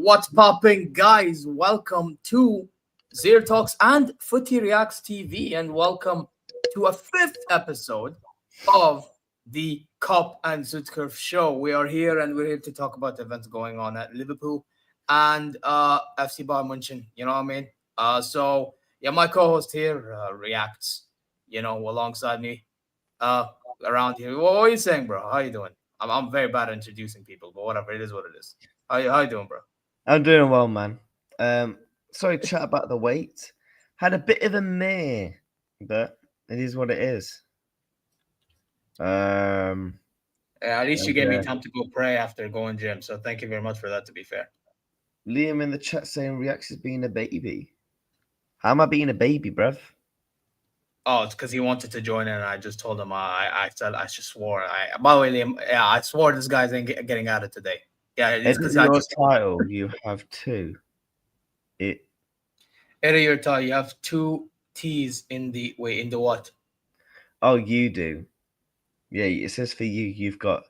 What's popping, guys? Welcome to Zeer Talks and footyreactstv, and welcome to a fifth episode of the Cup and Südkurve show. We are here and we're here to talk about events going on at Liverpool and FC Bayern München. You know what I mean? So my co-host here reacts. Alongside me, around here. What are you saying, bro? How you doing? I'm very bad at introducing people, but whatever. It is what it is. How you doing, bro? I'm doing well, man. Sorry to chat about the weight. Had a bit of a meh, but it is what it is. At least you gave me time to go pray after going gym, so thank you very much for that, to be fair. Liam in the chat saying Reacts is being a baby. How am I being a baby, bruv? Oh, it's because he wanted to join in, and I just told him I just swore. By the way, Liam, I swore this guy's getting at it today. Yeah, it's because your title. You have two. Edit your title. You have two T's in the what? Oh, you do. Yeah, it says for you. You've got.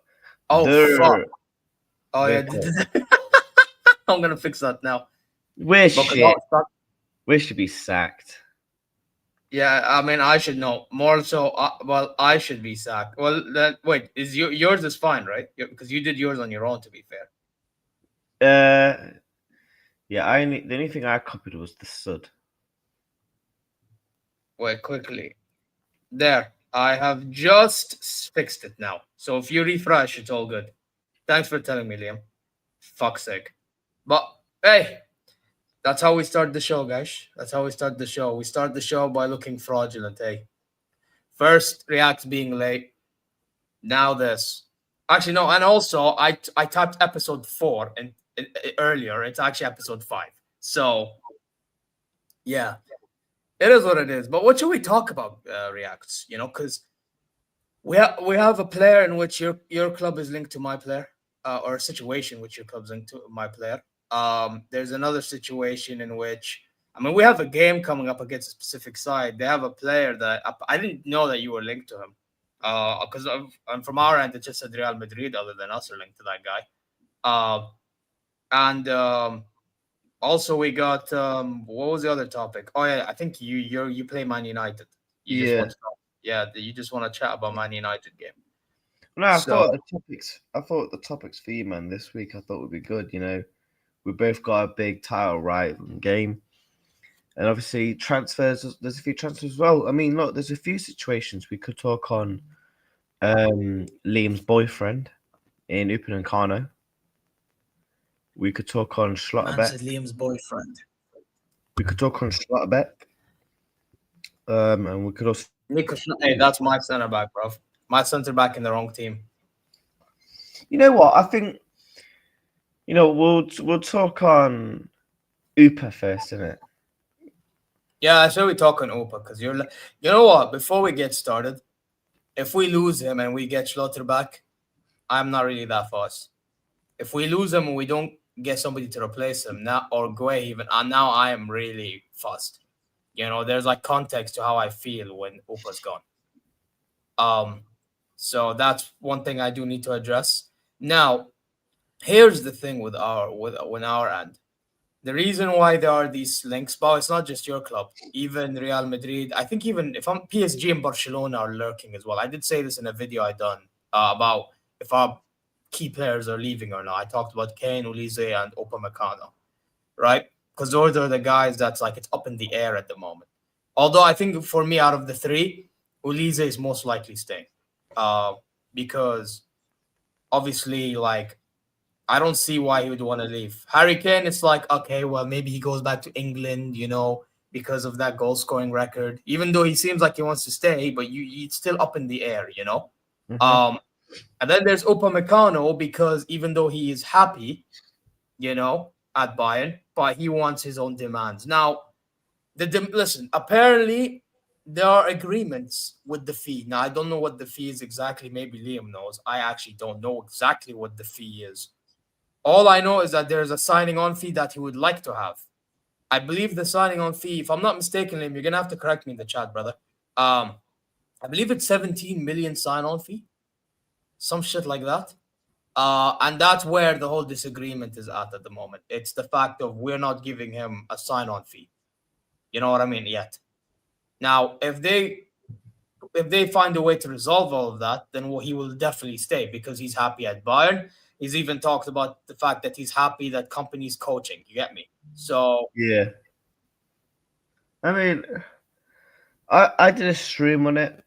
Fuck. Oh yeah. I'm gonna fix that now. We're shit. We should be sacked. Yeah, I mean, I should know more. So, I should be sacked. Well, wait, is yours is fine, right? Because you did yours on your own. To be fair. Yeah. The only thing I copied was the sud. Wait, quickly. There, I have just fixed it now. So if you refresh, it's all good. Thanks for telling me, Liam. Fuck's sake. But hey, that's how we start the show, guys. That's how we start the show. We start the show by looking fraudulent, hey. First, React being late. Now this. Actually, no, and also I typed episode 4 and earlier. It's actually episode 5. So yeah, it is what it is. But what should we talk about, Reacts? Because we have a player in which your club is linked to my player, or a situation which your club's linked to my player. There's another situation in which, I mean, we have a game coming up against a specific side. They have a player that I didn't know that you were linked to him. Because from our end, it just said Real Madrid, other than us, are linked to that guy. And also we got what was the other topic? Oh yeah, I think you play Man United. You just want to chat about Man United game. No, I thought the topics for you, man, this week I thought would be good. We both got a big title right game. And obviously transfers. There's a few transfers as well. I mean, look, there's a few situations we could talk on. Liam's boyfriend in Upamecano. We could talk on Man Schlotterbeck. said Liam's boyfriend. We could talk on Schlotterbeck. And we could also. Hey, that's my centre back, bro. My centre back in the wrong team. You know what? I think. We'll talk on Upa first, isn't it? Yeah, I say we talk on Opa because you know what? Before we get started, if we lose him and we get Schlotterbeck, I'm not really that fussed. If we lose him and we don't get somebody to replace him now or Guay even, now I am really fussed. There's like context to how I feel when Opa's gone. So that's one thing I do need to address. Now, here's the thing with our end. The reason why there are these links, but it's not just your club. Even Real Madrid, I think even if I'm PSG and Barcelona are lurking as well. I did say this in a video I done about if our key players are leaving or not. I talked about Kane, Ulize, and Upamecano, right? Because those are the guys that's like it's up in the air at the moment. Although I think for me, out of the three, Ulize is most likely staying, because obviously, like, I don't see why he would want to leave. Harry Kane, it's like, okay, well, maybe he goes back to England, because of that goal scoring record. Even though he seems like he wants to stay, but it's still up in the air, Mm-hmm. And then there's Upamecano because even though he is happy, at Bayern, but he wants his own demands. Now, listen, apparently there are agreements with the fee. Now, I don't know what the fee is exactly. Maybe Liam knows. I actually don't know exactly what the fee is. All I know is that there's a signing on fee that he would like to have. I believe the signing on fee, if I'm not mistaken, Liam, you're gonna have to correct me in the chat, brother. I believe it's 17 million sign on fee, some shit like that. And that's where the whole disagreement is at the moment. It's the fact of we're not giving him a sign on fee. You know what I mean? Yet. Now, if they find a way to resolve all of that, then he will definitely stay because he's happy at Bayern. He's even talked about the fact that he's happy that company's coaching. You get me? So Yeah. I mean, I did a stream on it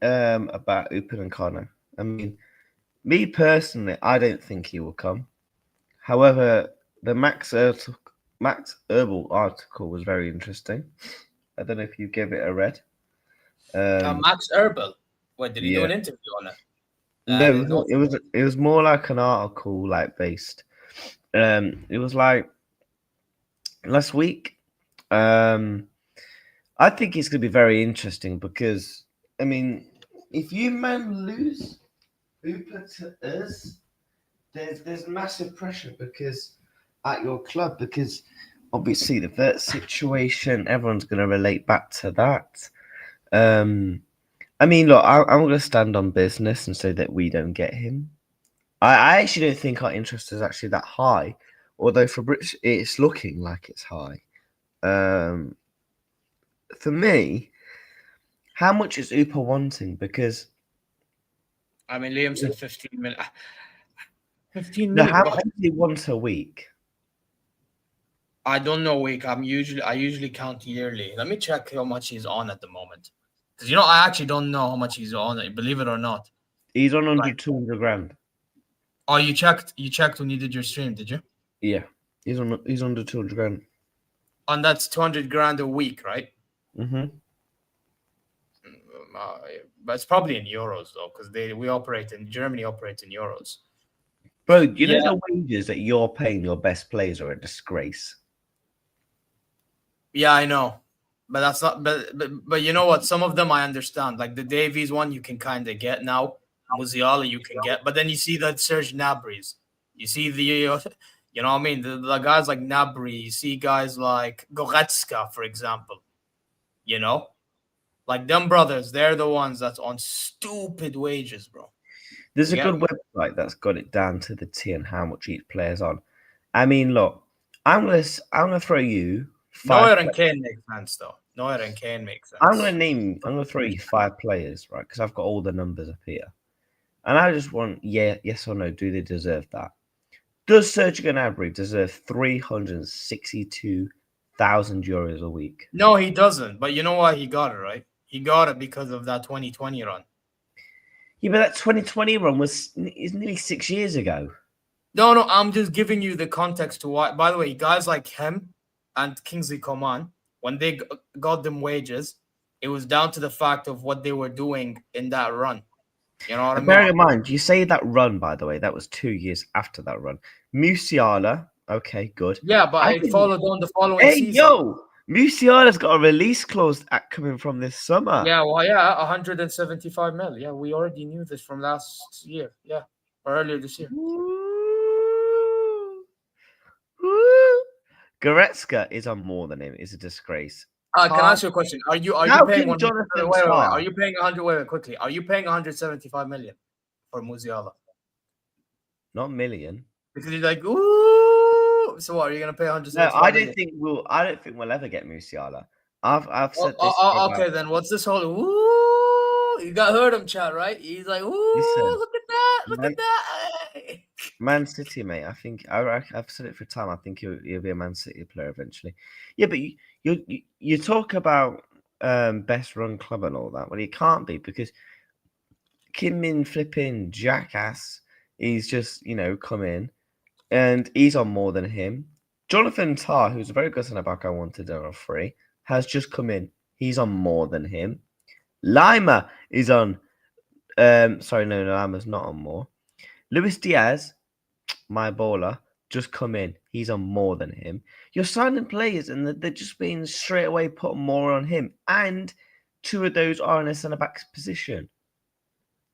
about Upamecano. I mean, me personally, I don't think he will come. However, the Max Herbal article was very interesting. I don't know if you gave it a read. Max Erbel, what did he do Yeah. an interview on it? I No, didn't know. it was more like an article, like based. It was like last week. I think it's going to be very interesting because, I mean, if you lose Upa to us, there's massive pressure because at your club, because obviously the vet situation, everyone's going to relate back to that. I mean, look, I'm going to stand on business and say that we don't get him. I actually don't think our interest is actually that high, although for Brits it's looking like it's high. For me, how much is Upa wanting? Because I mean, Liam said 15 million. 15 no, million. how much does he want a week? I don't know week. I usually count yearly. Let me check how much he's on at the moment. Because I actually don't know how much he's on, believe it or not. He's on under Like, 200 grand. oh, you checked when you did your stream, did you? Yeah, he's under 200 grand. And that's 200 grand a week, right? Mm-hmm. But it's probably in euros though, because Germany operates in euros. Bro, you Yeah. know the wages that you're paying your best players are a disgrace. Yeah, I know. But that's not but you know what? Some of them I understand. Like the Davies one you can kind of get now. Musiala you can get. But then you see that Serge Gnabry's. You see the you know what I mean? The guys like Gnabry, you see guys like Goretzka, for example. Like them brothers, they're the ones that's on stupid wages, bro. There's a You get good website that's got it down to the T and how much each player's on. I mean, look, I'm gonna throw you Neuer five. and Kane make sense though. Neuer and Kane make sense. I'm gonna throw you 5 players, right? Because I've got all the numbers up here, and I just want yes or no. Do they deserve that? Does Serge Gnabry deserve 362 €1,000 a week. No, he doesn't. But you know why he got it, right? He got it because of that 2020 run. Yeah, but that 2020 run is nearly 6 years ago. No, I'm just giving you the context to why. By the way, guys like him and Kingsley Coman, when they got them wages, it was down to the fact of what they were doing in that run. You know what I mean? Bearing in mind, you say that run, by the way, that was 2 years after that run. Musiala, okay, good. Yeah, but it followed on the following season. Yo, Musiala's got a release clause coming from this summer. Yeah, well, yeah, 175 mil. Yeah, we already knew this from last year. Yeah, or earlier this year. Goretzka is on more than him. It's a disgrace. Can I ask you a question? Are you paying one? Wait. Are you paying 100? Wait, quickly. Are you paying 175 million for Musiala? Not million. Because you're like, ooh. So what? Are you gonna pay 175? No, I don't think we'll ever get Musiala. I've said this. Okay, then what's this whole? Ooh, you got heard him chat, right? He's like, ooh, Listen, look at that, look at that. Man City, mate. I think I've said it for time. I think he'll be a Man City player eventually. Yeah, but you talk about best run club and all that. Well, he can't be because Kim Min flipping jackass. He's just come in, and he's on more than him. Jonathan Tah, who's a very good centre back, I wanted or free, has just come in. He's on more than him. Lima is on. Sorry, no, Lima's not on more. Luis Diaz, my baller, just come in. He's on more than him. You're signing players, and they're just being straight away put more on him. And 2 of those are in a centre back's position.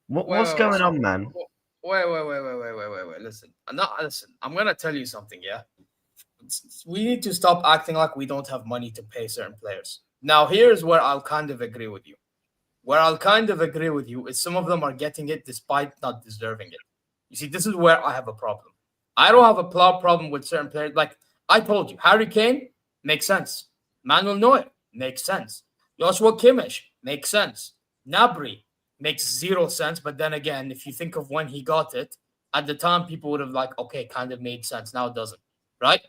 What's going on, man? Wait. Listen. I'm gonna tell you something. Yeah, we need to stop acting like we don't have money to pay certain players. Now, here's where I'll kind of agree with you. Where I'll kind of agree with you is some of them are getting it despite not deserving it. You see, this is where I have a problem. I don't have a problem with certain players. Like I told you, Harry Kane makes sense. Manuel Neuer makes sense. Joshua Kimmich makes sense. Gnabry makes 0 sense. But then again, if you think of when he got it, at the time, people would have okay, kind of made sense. Now it doesn't, right?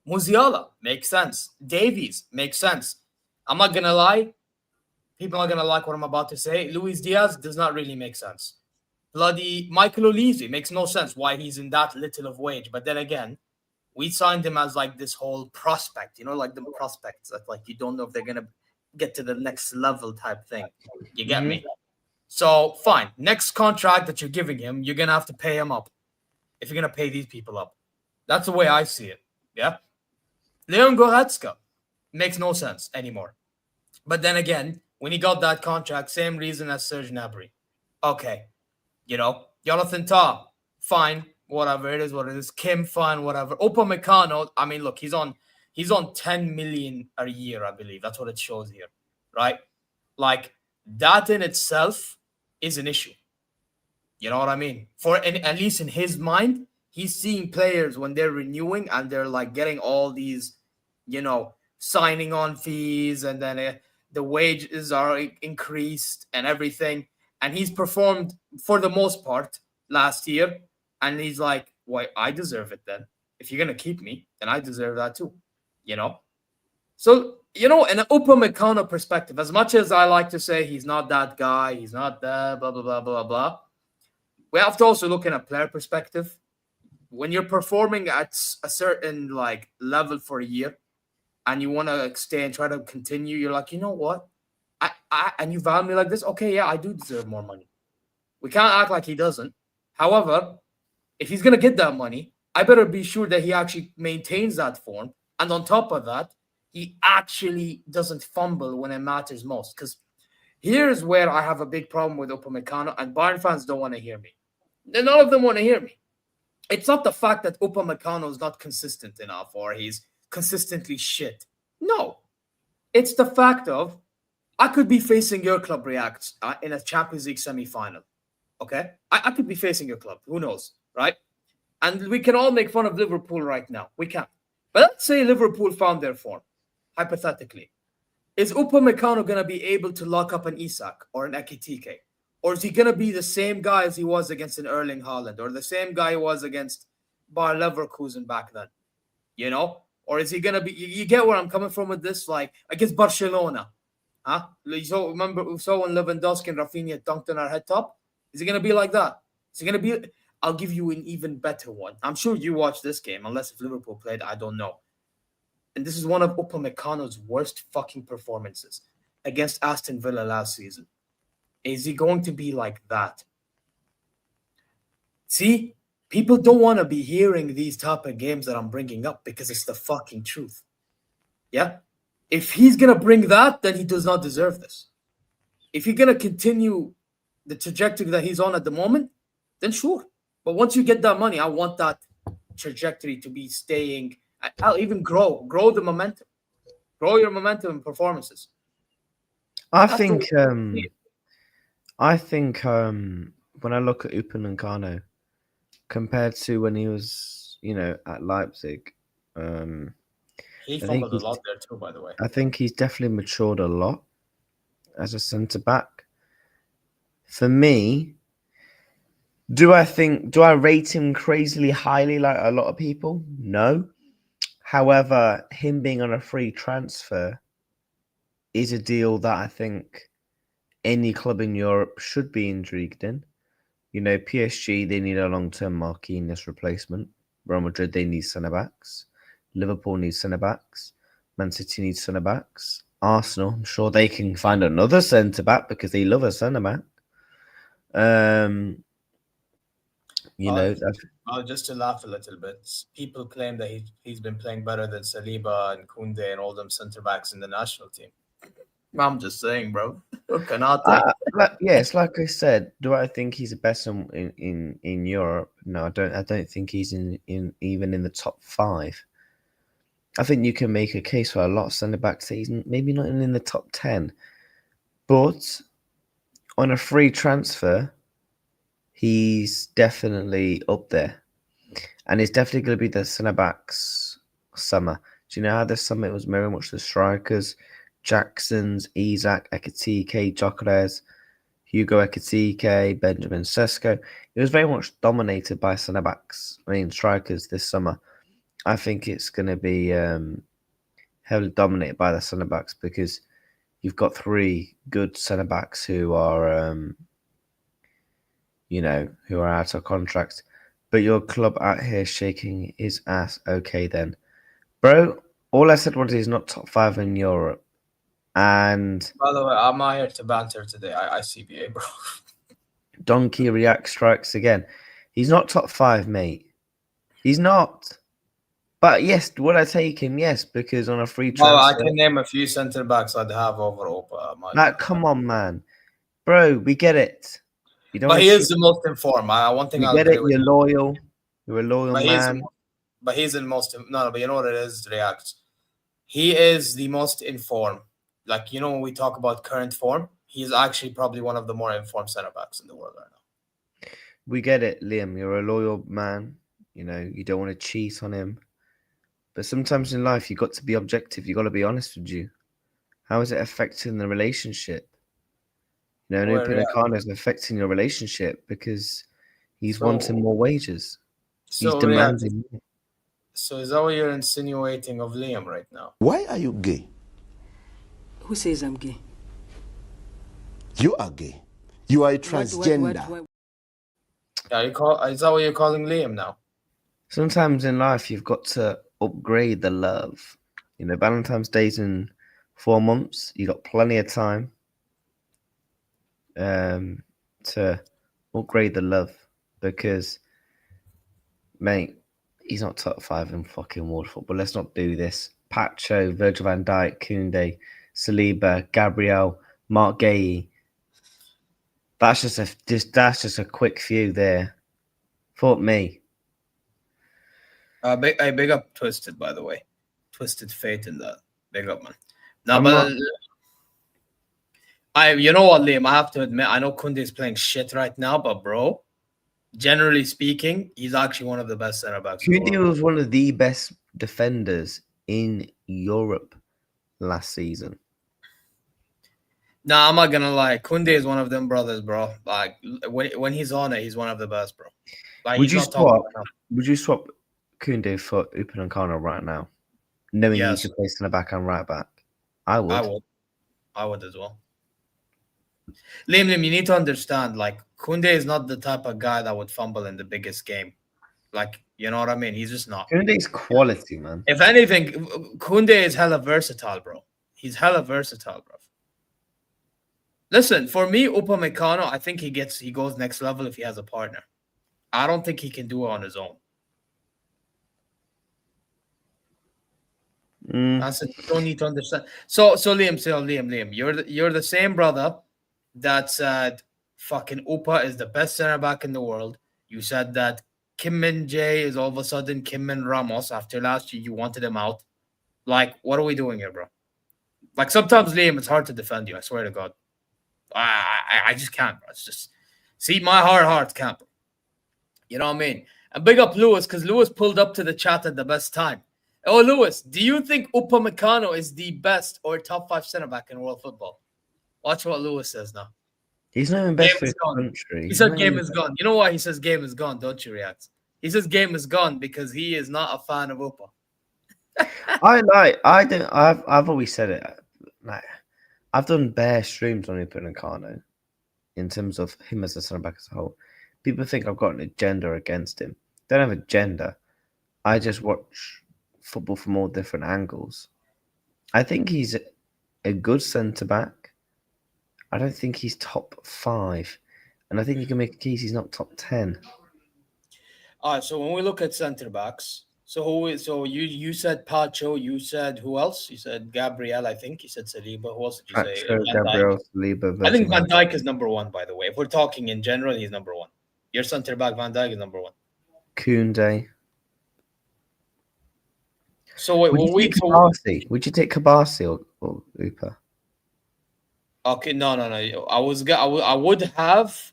Musiala makes sense. Davies makes sense. I'm not going to lie. People are going to like what I'm about to say. Luis Diaz does not really make sense. Bloody Michael Olise makes no sense why he's in that little of wage. But then again, we signed him as this whole prospect, like the prospects that you don't know if they're going to get to the next level type thing. You get me? So fine. Next contract that you're giving him, you're going to have to pay him up if you're going to pay these people up. That's the way I see it. Yeah. Leon Goretzka makes no sense anymore. But then again, when he got that contract, same reason as Serge Gnabry. Okay. Jonathan Tah, fine, whatever, it is what it is. Kim, fine, whatever. Upamecano, I mean, look, he's on 10 million a year, I believe. That's what it shows here, right? That in itself is an issue. You know what I mean? At least in his mind, he's seeing players when they're renewing and they're getting all these, signing on fees, and then the wages are increased and everything. And he's performed for the most part last year. And he's like, well, I deserve it then. If you're going to keep me, then I deserve that too. So, in an Upamecano perspective, as much as I like to say he's not that guy, he's not that, blah, blah, blah, blah, blah, we have to also look in a player perspective. When you're performing at a certain level for a year and you want to stay and try to continue, you're like, you know what? And you value me like this, okay, yeah, I do deserve more money. We can't act like he doesn't. However, if he's going to get that money, I better be sure that he actually maintains that form. And on top of that, he actually doesn't fumble when it matters most. Because here's where I have a big problem with Upamecano, and Bayern fans don't want to hear me. None of them want to hear me. It's not the fact that Upamecano is not consistent enough or he's consistently shit. No. It's the fact of I could be facing your club React in a Champions League semi-final. Okay? I could be facing your club. Who knows? Right? And we can all make fun of Liverpool right now. We can. But let's say Liverpool found their form, hypothetically. Is Upamecano going to be able to lock up an Isak or an Ekitike? Or is he going to be the same guy as he was against an Erling Haaland or the same guy he was against Bayer Leverkusen back then? Or is he gonna be? You get where I'm coming from with this? Like against Barcelona, huh? Remember we saw when Lewandowski and Rafinha dunked on our head top. Is it gonna be like that? Is it gonna be? I'll give you an even better one. I'm sure you watched this game, unless if Liverpool played, I don't know. And this is one of Upamecano's worst fucking performances against Aston Villa last season. Is he going to be like that? See, people don't want to be hearing these type of games that I'm bringing up because it's the fucking truth. Yeah? If he's going to bring that, then he does not deserve this. If you're going to continue the trajectory that he's on at the moment, then sure. But once you get that money, I want that trajectory to be staying. I'll even grow the momentum. Grow your momentum and performances. I think when I look at Upamecano compared to when he was, at Leipzig, he fumbled a lot there too, by the way. I think he's definitely matured a lot as a centre back. For me, do I rate him crazily highly like a lot of people? No. However, him being on a free transfer is a deal that I think any club in Europe should be intrigued in. PSG, they need a long-term Marquinhos replacement. Real Madrid, they need centre-backs. Liverpool needs centre-backs. Man City needs centre-backs. Arsenal, I'm sure they can find another centre-back because they love a centre-back. Just to laugh a little bit, people claim that he's been playing better than Saliba and Koundé and all them centre-backs in the national team. I'm just saying, bro. Yes, like I said, do I think he's the best in Europe? No, I don't. I don't think he's in even in the top 5. I think you can make a case for a lot of centre backs that he's maybe not in the top 10, but on a free transfer, he's definitely up there, and it's definitely going to be the centre backs summer. Do you know how this summer it was very much the strikers? Jackson's, Isak, Ekitike, Gyökeres, Hugo Ekitike, Benjamin Sesko. It was very much dominated by centre-backs, strikers this summer. I think it's going to be heavily dominated by the centre-backs because you've got 3 good centre-backs who are, who are out of contract. But your club out here shaking his ass. Okay, then. Bro, all I said was he's not top 5 in Europe. And by the way, I'm not here to banter today. I CBA, bro. Donkey React strikes again. He's not top 5, mate. He's not. But yes, would I take him? Yes, because on a free transfer. I can name a few centre backs I'd have over Opa. Come on, man, bro. We get it. But he is the most informed. One thing I'll agree with. You're loyal. You're a loyal man. But he's the most. No, but you know what it is, React. He is the most informed. Like, when we talk about current form, he's actually probably one of the more informed centre-backs in the world right now. We get it, Liam. You're a loyal man. You don't want to cheat on him. But sometimes in life, you got to be objective. You got to be honest with you. How is it affecting the relationship? Upamecano is affecting your relationship because he's wanting more wages. He's demanding more. So is that what you're insinuating of Liam right now? Why are you gay? Who says I'm gay? You are gay. You are a transgender. What? Is that what you're calling Liam now? Sometimes in life, you've got to upgrade the love. Valentine's Day's in 4 months. You got plenty of time to upgrade the love because, mate, he's not top 5 in fucking world football. Let's not do this. Pacho, Virgil van Dijk, Koundé, Saliba, Gabriel, Mark Gay. That's just a quick few there. For me. I big up Twisted, by the way. Twisted Fate in that. Big up, man. No, but you know what, Liam? I have to admit, I know Koundé is playing shit right now, but bro, generally speaking, he's actually one of the best center backs. Koundé was one of the best defenders in Europe last season. Nah, I'm not gonna lie. Koundé is one of them brothers, bro. Like when he's on it, he's one of the best, bro. Like, would you swap Koundé for Upamecano right now? knowing Yes, you could play centre back and right back? I would. I would as well. Liam, you need to understand, like, Kunde is not the type of guy that would fumble in the biggest game. Like, you know what I mean? He's just not. Koundé's quality, man. If anything, Kunde is hella versatile, bro. He's hella versatile, bro. Listen, for me, Upamecano, I think he goes next level if he has a partner. I don't think he can do it on his own. I said you don't need to understand. So Liam, you're the same brother that said fucking Upa is the best center back in the world. You said that Kim Min Jae is all of a sudden Kim Min Ramos after last year. You wanted him out. Like, what are we doing here, bro? Like, sometimes, Liam, it's hard to defend you. I swear to God. I just can't, bro. It's just, see, my heart can't, bro. You know what I mean? And big up Lewis, because Lewis pulled up to the chat at the best time. Oh, Lewis, do you think Upamecano is the best or top 5 center back in world football? Watch what Lewis says now. He's not even best Game for is his gone. country. He said game is gone. You know why he says game is gone, don't you, React? He says game is gone because he is not a fan of Upa. I've always said it. Like, I've done bare streams on Upamecano in terms of him as a centre back as a whole. People think I've got an agenda against him. Don't have an agenda. I just watch football from all different angles. I think he's a good centre back. I don't think he's top 5, and I think you can make a case he's not top 10. All right, so when we look at centre backs, so you said Pacho, you said who else? You said Gabriel, I think. You said Saliba. Who else did you say? Pacho, Van Dijk. Gabriel, Saliba, I think Virgil Van Dijk is number 1, by the way. If we're talking in general, he's number 1. Your centre back, Van Dijk, is number 1. Koundé. So wait, Would you take Kabasi? Would you take Kabasi or Upa? Okay, no. I would have,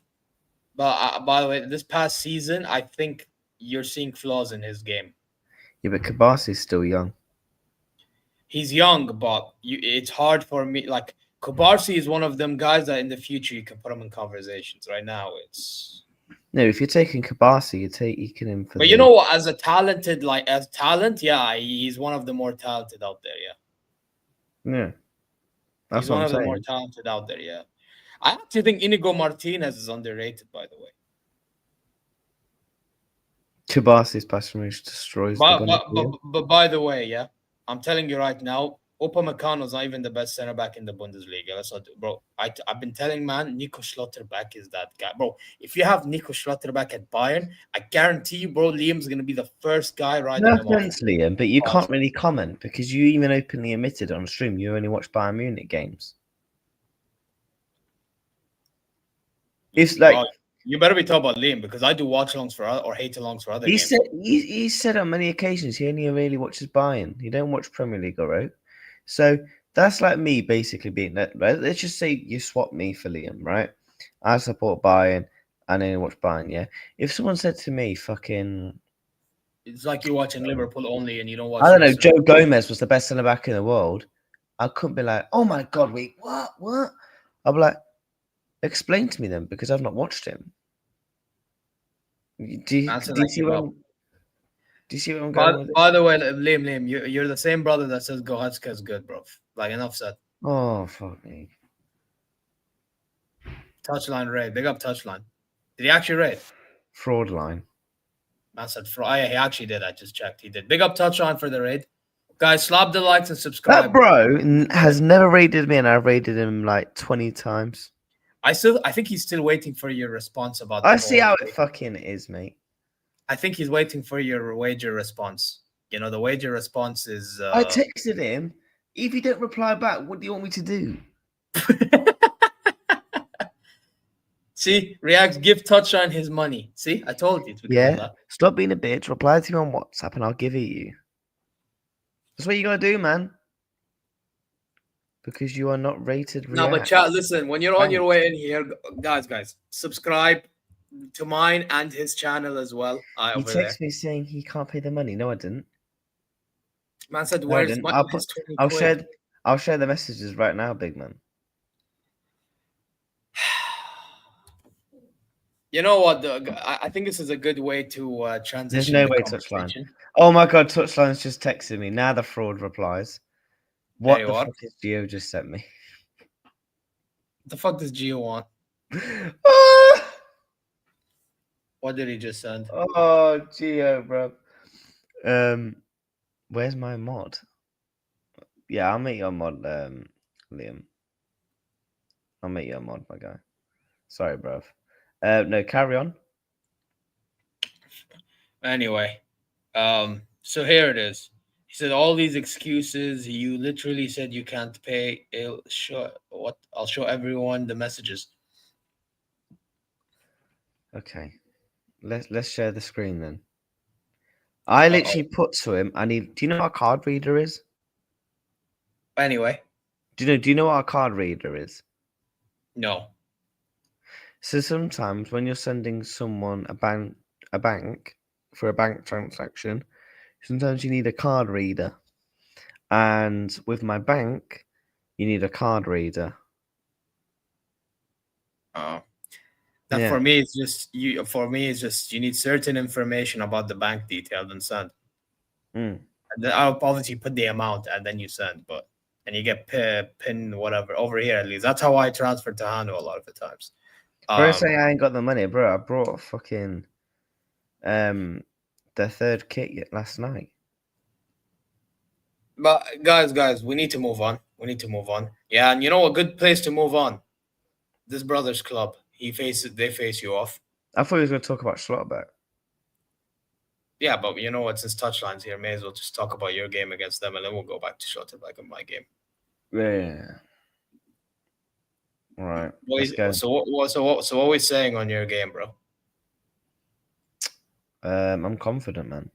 but by the way, this past season, I think you're seeing flaws in his game. Yeah, but Kabasi's still young. He's young, but it's hard for me. Like, Kubarsi is one of them guys that in the future you can put him in conversations. Right now, it's No, if you're taking Kabasi, you're taking him for. But you know what? As talent, yeah, he's one of the more talented out there. Yeah, Yeah, that's he's what one I'm of the saying. more talented out there. Yeah, I actually think Inigo Martinez is underrated. By the way, Kabasi's passing range destroys the Bundesliga. but by the way, yeah, I'm telling you right now, Upamecano is not even the best center back in the Bundesliga. That's not, bro. I've been telling, man, Nico Schlotterbeck is that guy, bro. If you have Nico Schlotterbeck at Bayern, I guarantee you, bro, Liam's gonna be the first guy riding No him off. offense, Liam, but you can't really comment because you even openly admitted on stream you only watch Bayern Munich games. It's like you better be talking about Liam because I do watch-alongs or hate-alongs for other games. He said on many occasions he only really watches Bayern. He don't watch Premier League, all right? So that's like me basically being that. Right? Let's just say you swap me for Liam, right? I support Bayern and only watch Bayern, yeah? If someone said to me, fucking... It's like you're watching Liverpool only and you don't watch... I don't know, Joe Gomez was the best centre-back in the world. I couldn't be like, oh my God, wait, what? I'll be like, explain to me then, because I've not watched him. Do you see where I'm going with this? By the way, Liam, you're the same brother that says Goretzka is good, bro. Like, enough said. Oh, fuck me. Touchline raid. Big up Touchline. Did he actually raid? Fraud line. Man said fraud. Yeah, he actually did. I just checked. He did. Big up Touchline for the raid. Guys, slap the likes and subscribe. That bro has never raided me, and I've raided him like 20 times. I think he's still waiting for your response about I see how it fucking is, mate. I think he's waiting for your wager response. You know, the wager response is... I texted him. If you don't reply back, what do you want me to do? See, React, give Touchline his money. See, I told you. Yeah, stop being a bitch. Reply to me on WhatsApp and I'll give it you. That's what you gotta do, man. Because you are not rated. No, but chat, listen, when you're on your way in here, guys, subscribe to mine and his channel as well. He texted me saying he can't pay the money. No, I didn't. Man said, "Where's my?" I'll share the messages right now, big man. You know what? I think this is a good way to There's transition no the way touchline. conversation. Oh my god, touchline's just texted me. Now the fraud replies. What Hey, the what? fuck is Gio just sent me? The fuck does Gio want? Ah! What did he just send? Oh, Gio, bro. Where's my mod? Yeah, I'll make your mod, Liam. I'll make your mod, my guy. Sorry, bruv. No, carry on. Anyway, so here it is. He said all these excuses. You literally said you can't pay. I'll show everyone the messages. Okay, let's share the screen then. I Uh-oh. literally put to him. Do you know what a card reader is? Anyway, Do you know what a card reader is? no. So sometimes when you're sending someone a bank for a bank transaction, sometimes you need a card reader. And with my bank, you need a card reader. That Yeah. for me it's just you. For me, it's just you need certain information about the bank details and send. Mm. And then I'll obviously put the amount and then you send, and you get pin whatever over here at least. That's how I transfer to Hanu a lot of the times. Bro, say I ain't got the money, bro. I brought fucking the third kit last night. But guys, we need to move on. We need to move on. Yeah, and you know a good place to move on. This brothers club. They face you off. I thought he was going to talk about Schlotterbeck. Yeah, but you know what? Since touchlines here, may as well just talk about your game against them, and then we'll go back to Schlotterbeck and my game. Yeah. All right. Let's go. So what are we saying on your game, bro? I'm confident, man.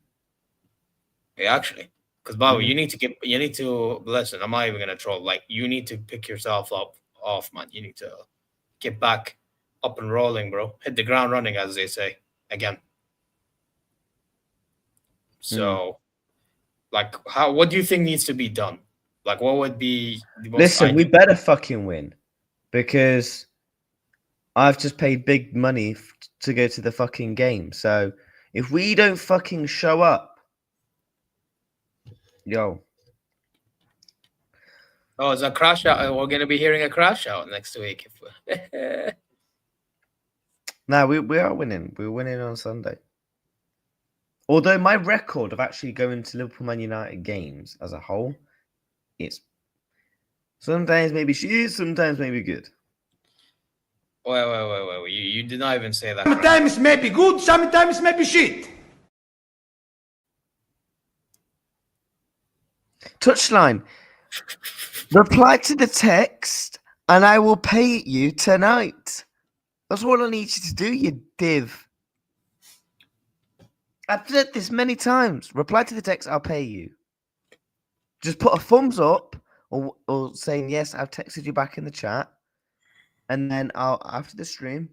Yeah, actually, because Baba, you need to listen. I'm not even gonna troll. Like, you need to pick yourself off, man. You need to get back up and rolling, bro. Hit the ground running, as they say. Again. So, like, what do you think needs to be done? Like, what would be the most Listen, we better fucking win because I've just paid big money to go to the fucking game. So if we don't fucking show up, yo. Oh, it's a crash out. We're gonna be hearing a crash out next week. No, we are winning. We're winning on Sunday. Although my record of actually going to Liverpool Man United games as a whole, it's sometimes maybe shit, sometimes maybe good. Wait. You did not even say that. Sometimes maybe good, sometimes maybe shit. Touchline. Reply to the text and I will pay you tonight. That's all I need you to do, you div. I've said this many times. Reply to the text, I'll pay you. Just put a thumbs up or saying, yes, I've texted you back in the chat. And then after the stream,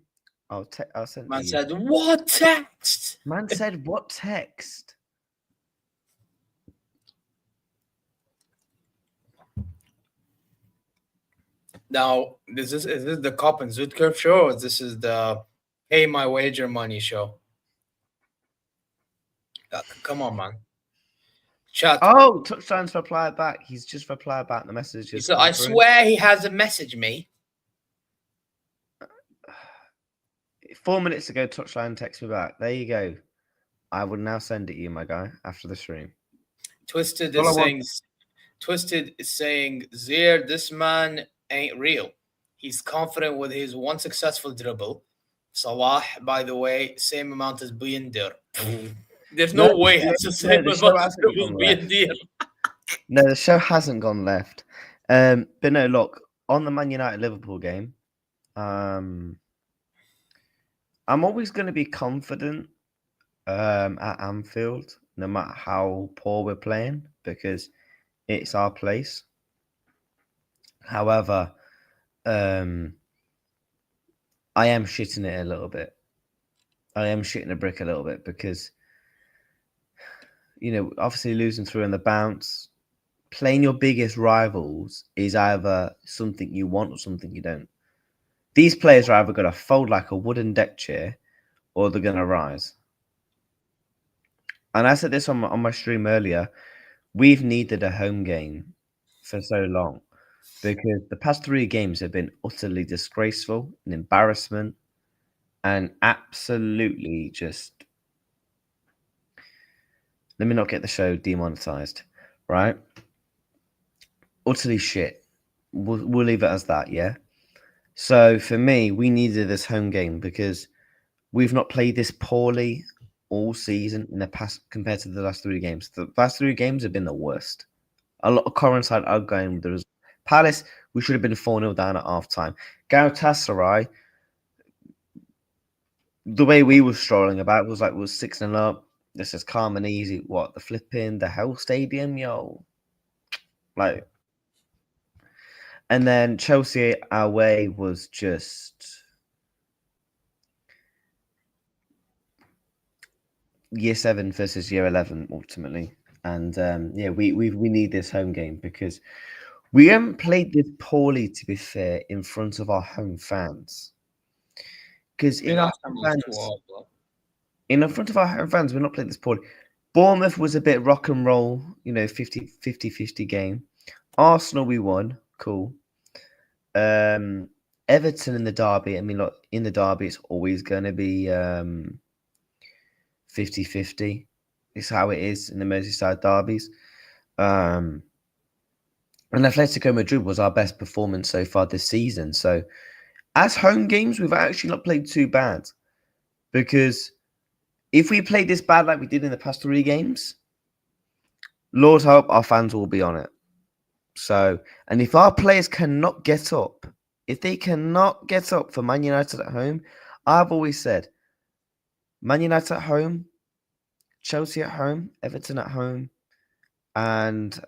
I'll send Man you. said, what text? Man said, what text? Now, is this the Cop and Südkurve show, or this is the Pay My Wager Money show? Come on, man. Chat. Oh, Touchline's replied back. He's just replied back the message. So I swear he has a message me. 4 minutes ago, Touchline texted me back. There you go. I will now send it you, my guy, after the stream. Twisted is saying, Zeer, this man ain't real. He's confident with his one successful dribble. Salah, by the way, same amount as Buyendir. There's no way it's the same amount as Buyendir. No, the show hasn't gone left. But no, look, on the Man United Liverpool game, I'm always going to be confident at Anfield, no matter how poor we're playing, because it's our place. However, I am shitting it a little bit. I am shitting a brick a little bit because, you know, obviously losing through on the bounce, playing your biggest rivals is either something you want or something you don't. These players are either going to fold like a wooden deck chair or they're gonna rise. And I said this on my stream earlier. We've needed a home game for so long because the past 3 games have been utterly disgraceful, an embarrassment, and absolutely just. Let me not get the show demonetized, right? Utterly shit. We'll leave it as that, yeah? So for me, we needed this home game because we've not played this poorly all season in the past compared to the last 3 games. The last 3 games have been the worst. A lot of coincide outgoing with the result. Palace, we should have been 4-0 down at half time. Galatasaray, the way we were strolling about was 6-0 up. This is calm and easy. What, the flipping, the Hell Stadium, yo? Like, and then Chelsea away was just year 7 versus year 11 ultimately. And yeah, we need this home game because we haven't played this poorly, to be fair, in front of our home fans. Because in our fans, in front of our home fans, we're not playing this poorly. Bournemouth was a bit rock and roll, 50-50 game. Arsenal, we won. Cool. Everton in the derby. I mean, look, in the derby, it's always going to be 50-50. It's how it is in the Merseyside derbies. And Atletico Madrid was our best performance so far this season. So, as home games, we've actually not played too bad. Because if we played this bad like we did in the past 3 games, Lord hope our fans will be on it. So, and if our players cannot get up, if they cannot get up for Man United at home, I've always said, Man United at home, Chelsea at home, Everton at home, and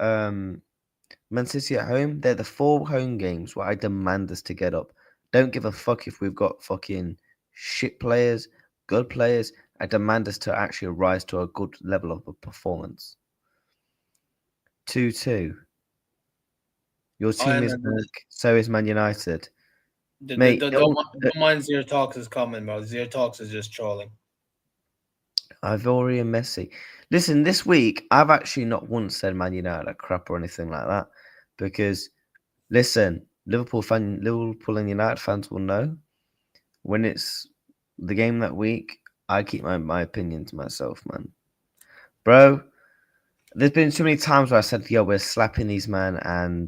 Man City at home, they're the 4 home games where I demand us to get up. Don't give a fuck if we've got fucking shit players, good players. I demand us to actually rise to a good level of a performance. 2-2. Your team is back, so is Man United. Mate, don't mind Zeer Talks is coming, bro. Zeer Talks is just trolling. Ivori and Messi. Listen, this week, I've actually not once said Man United are crap or anything like that. Because, listen, Liverpool and United fans will know when it's the game that week, I keep my opinion to myself, man. Bro, there's been too many times where I said, yo, we're slapping these men and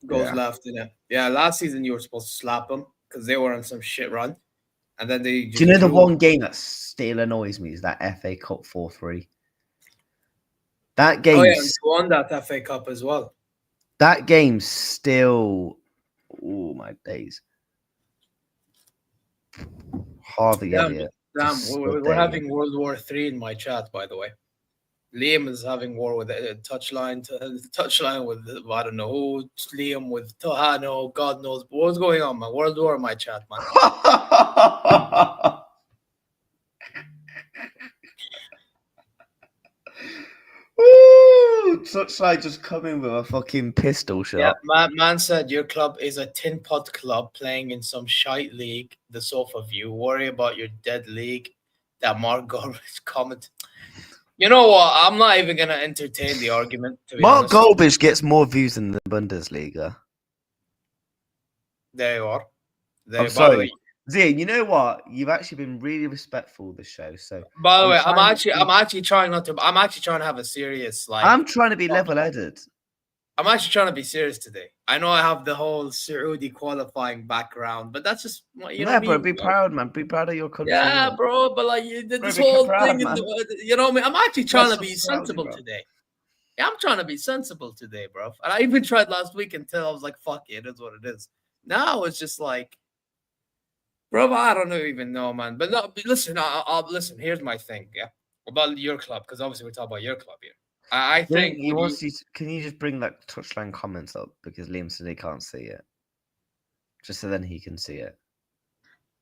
goes left, yeah. Last season you were supposed to slap them because they were on some shit run. And then they just do you know the one game that still annoys me is that FA Cup 4-3. That game. Oh, yeah, you won that FA Cup as well. That game still. Oh, my days. Harvey Elliott. Damn, we're having World War III in my chat, by the way. Liam is having war with a touchline with I don't know who. Liam with Tohano, God knows what's going on, man. World War in my chat, man. Woo! Touchline just coming with a fucking pistol shot. Yeah, man said your club is a tin pot club playing in some shite league. The sofa view. Worry about your dead league. That Mark Gorbis comment. You know what? I'm not even gonna entertain the argument. Mark Gorbis gets more views than the Bundesliga. There you are. I'm sorry, Zeer. You know what? You've actually been really respectful of the show. So, by the way, I'm actually trying not to. I'm actually trying to have a serious I'm trying to be level-headed. I'm actually trying to be serious today. I know I have the whole Saudi qualifying background, but that's just bro, be proud, man. Be proud of your country. Yeah, bro, but this whole thing, you know what I mean? I'm actually trying to be sensible today. Yeah, I'm trying to be sensible today, bro. And I even tried last week until I was like, fuck it, it's what it is. Now it's just like, bro, I don't even know, man. But no, listen, listen, here's my thing, yeah, about your club, because obviously we're talking about your club here. I think he wants you. Can you just bring that touchline comments up because Liam said he can't see it, just so then he can see it.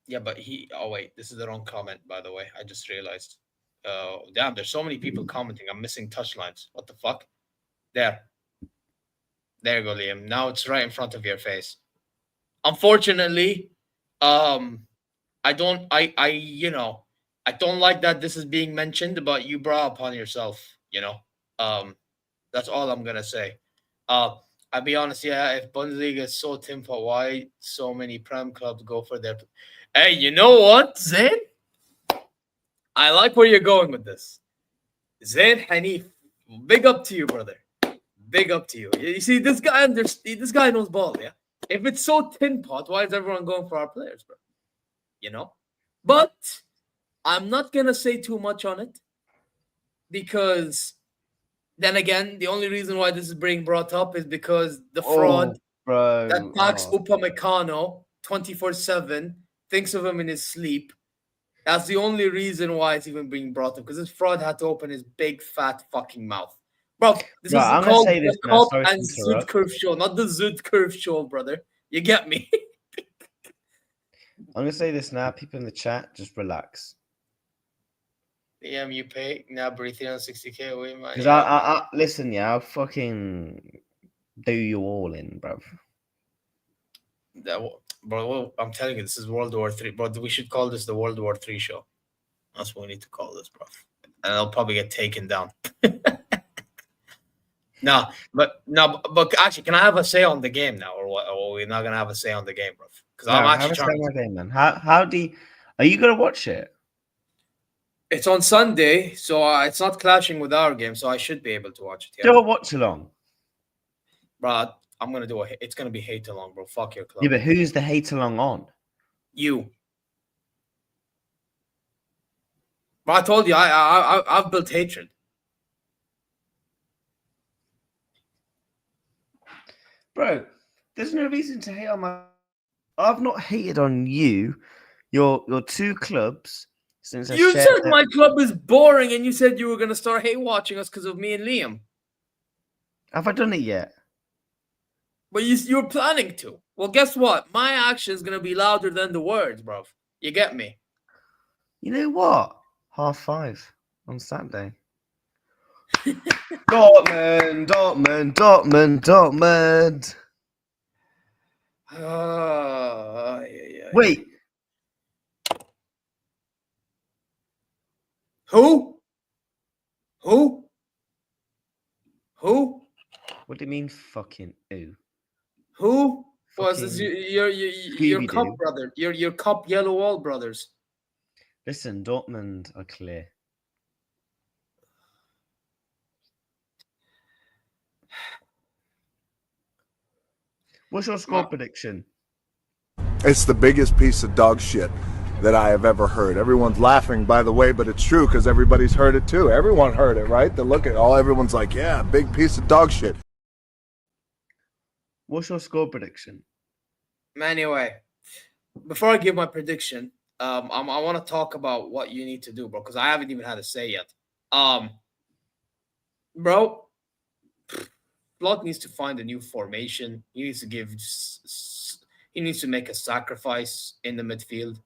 Yeah, but oh wait, this is the wrong comment, by the way. I just realized. Damn, there's so many people commenting. I'm missing touchlines. What the fuck? There you go, Liam. Now it's right in front of your face. Unfortunately, I don't I don't like that this is being mentioned, but you brought upon yourself, that's all I'm gonna say. I'll be honest, yeah, if Bundesliga is so tinfoil, why so many Prem clubs go for their Hey, you know what, Zain? I like where you're going with this. Zain Hanif, big up to you, brother. Big up to you. You see, this guy knows ball, yeah? If it's so tin pot, why is everyone going for our players, bro? But I'm not gonna say too much on it because then again, the only reason why this is being brought up is because the fraud that attacks Upamecano 24/7 thinks of him in his sleep. That's the only reason why it's even being brought up because this fraud had to open his big fat fucking mouth. Bro, this is I'm gonna called say this the now, Cop sorry to and interrupt. Südkurve show, not the Südkurve show, brother. You get me? I'm gonna say this now. People in the chat, just relax. You pay now, breathe 360k away, man. Because I listen, yeah, I'll fucking do you all in, bro. Bro, I'm telling you, this is World War III. Bro, we should call this the World War III show. That's what we need to call this, bro. And it'll probably get taken down. No, but actually, can I have a say on the game now, or what? Or we're not gonna have a say on the game, bro? Because I'm actually trying. My game, man. How do you, are you gonna watch it? It's on Sunday, so it's not clashing with our game, so I should be able to watch it. Do a watch along, bro. I'm gonna do it's gonna be hate along, bro. Fuck your club. Yeah, but who's the hate along on? You. Bro, I told you, I've built hatred. Bro, there's no reason to hate on my. I've not hated on you, your two clubs since I You shared said my club is boring, and you said you were gonna start hate watching us because of me and Liam. Have I done it yet? But you're planning to. Well, guess what? My action is gonna be louder than the words, bro. You get me? You know what? 5:30 on Saturday. Dortmund. Wait. Who? What do you mean, fucking who? Who? Was this your cup brother? Your cup yellow wall brothers. Listen, Dortmund are clear. What's your score prediction? It's the biggest piece of dog shit that I have ever heard. Everyone's laughing, by the way, but it's true because everybody's heard it too. Everyone heard it, right? They look at everyone's like, yeah, big piece of dog shit. What's your score prediction? Anyway, before I give my prediction, I want to talk about what you need to do, bro, because I haven't even had a say yet. Bro, Slot needs to find a new formation. He needs to make a sacrifice in the midfield.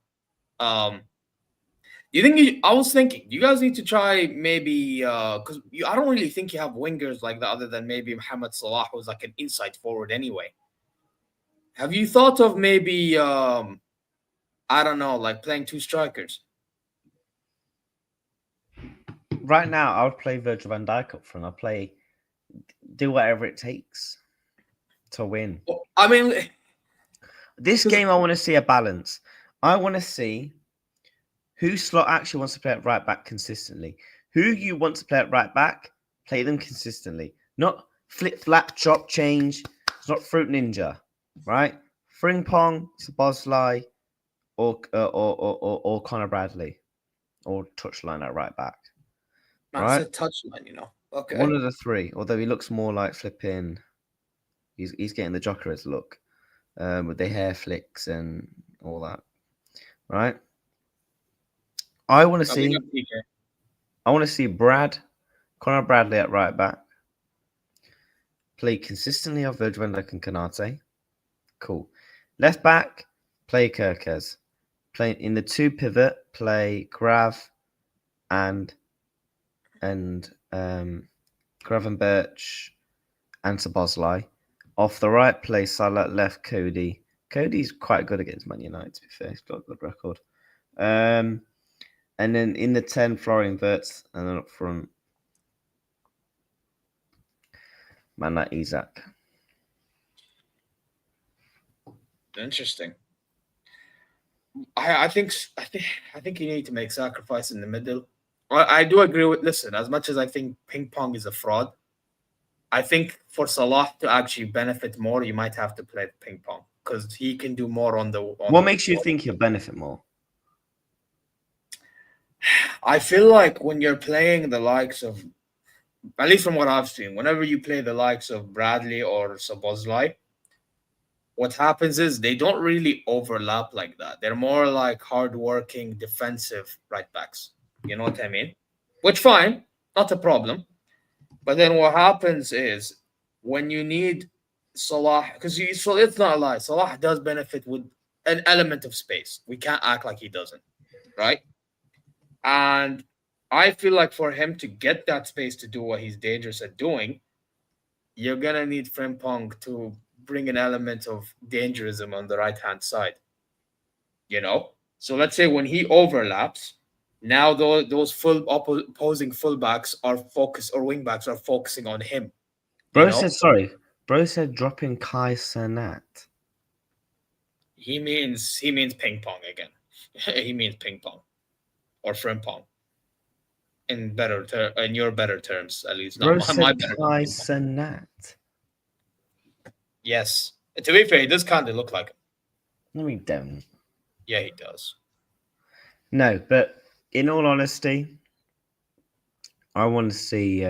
You think I was thinking you guys need to try maybe because I don't really think you have wingers like that other than maybe Mohamed Salah, who's like an inside forward anyway. Have you thought of maybe I don't know, like playing two strikers? Right now, I would play Virgil van Dijk up front. I'll do whatever it takes to win. I mean, this game, I want to see a balance. I want to see who Slot actually wants to play at right back consistently. Who you want to play at right back, play them consistently. Not flip, flap, chop, change. It's not Fruit Ninja, right? Frimpong, Szoboszlai, or Connor Bradley, or touchline at right back. Right? It's a touchline, Okay. One of the three, although he looks more like flipping. He's getting the Jokeris look with the hair flicks and all that, right? I want to see Connor Bradley at right back. Play consistently of Virgil van Dijk and Konate. Cool. Left back, play Kerkez. Play in the two pivot, play Grav and Birch and Szoboszlai. Off the right, play Salah. Left, Cody. Cody's quite good against Man United, to be fair. He's got a good record. And then in the 10, Florian Wirtz, and then up front, man, that Isaac. Interesting. I think you need to make sacrifice in the middle. I do agree with. Listen, as much as I think ping pong is a fraud, I think for Salah to actually benefit more, you might have to play ping pong because he can do more on the. What makes you think he'll benefit more? I feel like when you're playing the likes of, at least from what I've seen, whenever you play the likes of Bradley or Szoboszlai, what happens is they don't really overlap like that. They're more like hardworking defensive right backs. You know what I mean? Which fine, not a problem. But then what happens is when you need Salah, so it's not a lie. Salah does benefit with an element of space. We can't act like he doesn't, right? And I feel like for him to get that space to do what he's dangerous at doing, you're gonna need Frimpong to bring an element of dangerism on the right-hand side. You know? So let's say when he overlaps, now those full opposing fullbacks are focused, or wingbacks are focusing on him. Bro said dropping Kai Sanat. He means ping pong again. He means ping pong or frimpong. In your better terms, at least. Bro Not said my better Kai terms. Sanat. Yes. To be fair, he does kind of look like him. No, he don't. Yeah, he does. No, but in all honesty, I want to see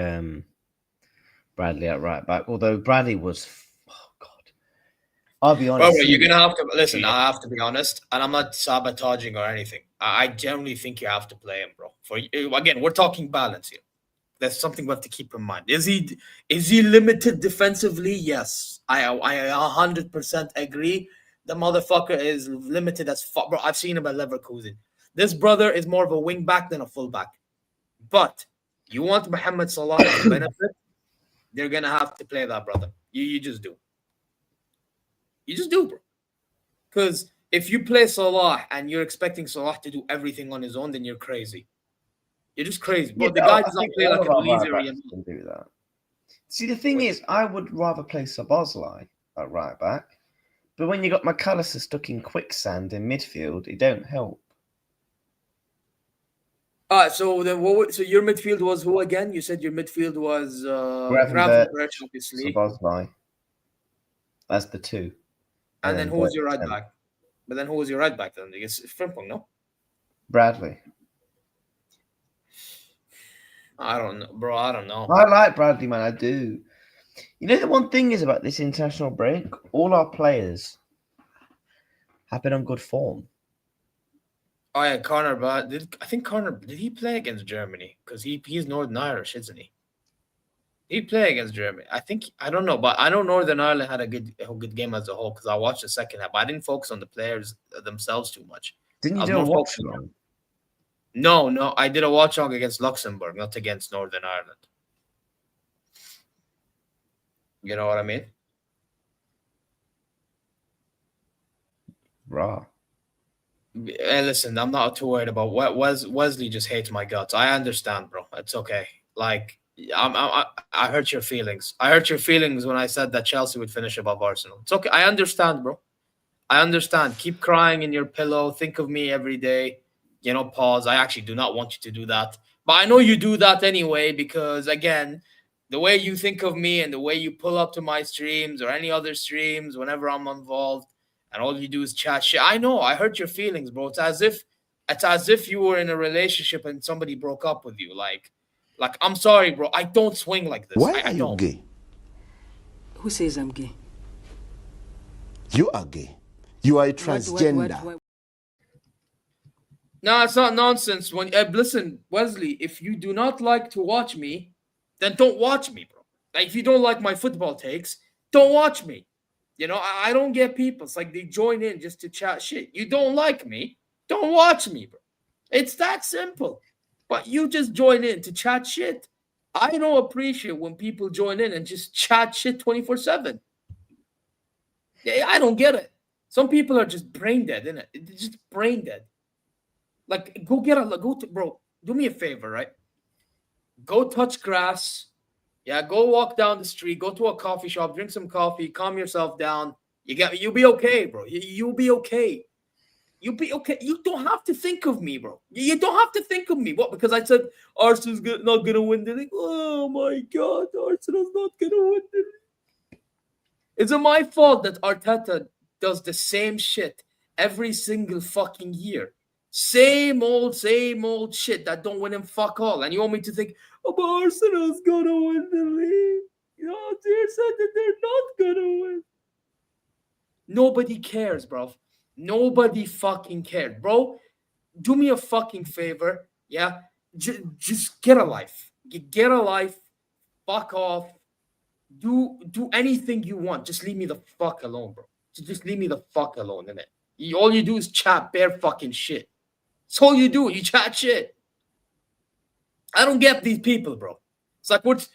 Bradley at right back. Although Bradley was, oh God, I'll be honest. Bro, you're gonna have to listen. I have to be honest, and I'm not sabotaging or anything. I generally think you have to play him, bro. Again, we're talking balance here. That's something we have to keep in mind. Is he limited defensively? Yes, I 100% agree. The motherfucker is limited as fuck, bro. I've seen him at Leverkusen. This brother is more of a wing back than a full back. But you want Mohamed Salah to benefit, they're gonna have to play that brother. You just do. You just do, bro. Because if you play Salah and you're expecting Salah to do everything on his own, then you're crazy. You're just crazy. But the guy does not play like a Belizer. Can do that. See, the thing is, I would rather play Szoboszlai at right back. But when you got McAllister stuck in quicksand in midfield, it don't help. So your midfield was who again? You said your midfield was Gravenberch, obviously. Szoboszlai. That's the two. And then who was your right back? But then who was your right back then? It's Frimpong, no? Bradley. I don't know, bro. I don't know. I like Bradley, man. I do. You know, the one thing is about this international break, all our players have been on good form. Oh yeah, Connor. But I think Connor, did he play against Germany? Because he's Northern Irish, isn't he? Did he play against Germany? I don't know, but I know Northern Ireland had a good game as a whole because I watched the second half. But I didn't focus on the players themselves too much. Didn't you do a watch along? No, I did a watch along against Luxembourg, not against Northern Ireland. You know what I mean? Raw. Hey, listen, I'm not too worried about what Wesley just hates my guts. I understand, bro. It's okay. Like, I hurt your feelings. I hurt your feelings when I said that Chelsea would finish above Arsenal. It's okay. I understand, bro. I understand. Keep crying in your pillow. Think of me every day. You know, pause. I actually do not want you to do that. But I know you do that anyway because, again, the way you think of me and the way you pull up to my streams or any other streams whenever I'm involved and all you do is chat shit. I know. I hurt your feelings, bro. It's as if you were in a relationship and somebody broke up with you. Like I'm sorry, bro. I don't swing like this. Why I are you don't. gay? Who says I'm gay? You are gay. You are a transgender. What? No, it's not nonsense. Listen, Wesley, if you do not like to watch me, then don't watch me, bro. Like, if you don't like my football takes, don't watch me. You know, I don't get people. It's like they join in just to chat shit. You don't like me, don't watch me, bro. It's that simple. But you just join in to chat shit. I don't appreciate when people join in and just chat shit 24/7. Yeah, I don't get it. Some people are just brain dead, innit? It's just brain dead. Like, bro. Do me a favor, right? Go touch grass. Yeah, go walk down the street. Go to a coffee shop. Drink some coffee. Calm yourself down. You'll be okay, bro. You'll be okay. You'll be okay. You don't have to think of me, bro. You don't have to think of me. What? Because I said Arsenal's not gonna win the league. Oh my God, Arsenal's not gonna win the league. Is it my fault that Arteta does the same shit every single fucking year? Same old shit that don't win him fuck all. And you want me to think, oh, but Arsenal's gonna win the league. Zeer said that they're not gonna win. Nobody cares, bro. Nobody fucking cares, bro. Do me a fucking favor, yeah? Just get a life. Get a life. Fuck off. Do anything you want. Just leave me the fuck alone, bro. Just leave me the fuck alone, innit? All you do is chat bare fucking shit. That's all you do. You chat shit. I don't get these people, bro. It's like the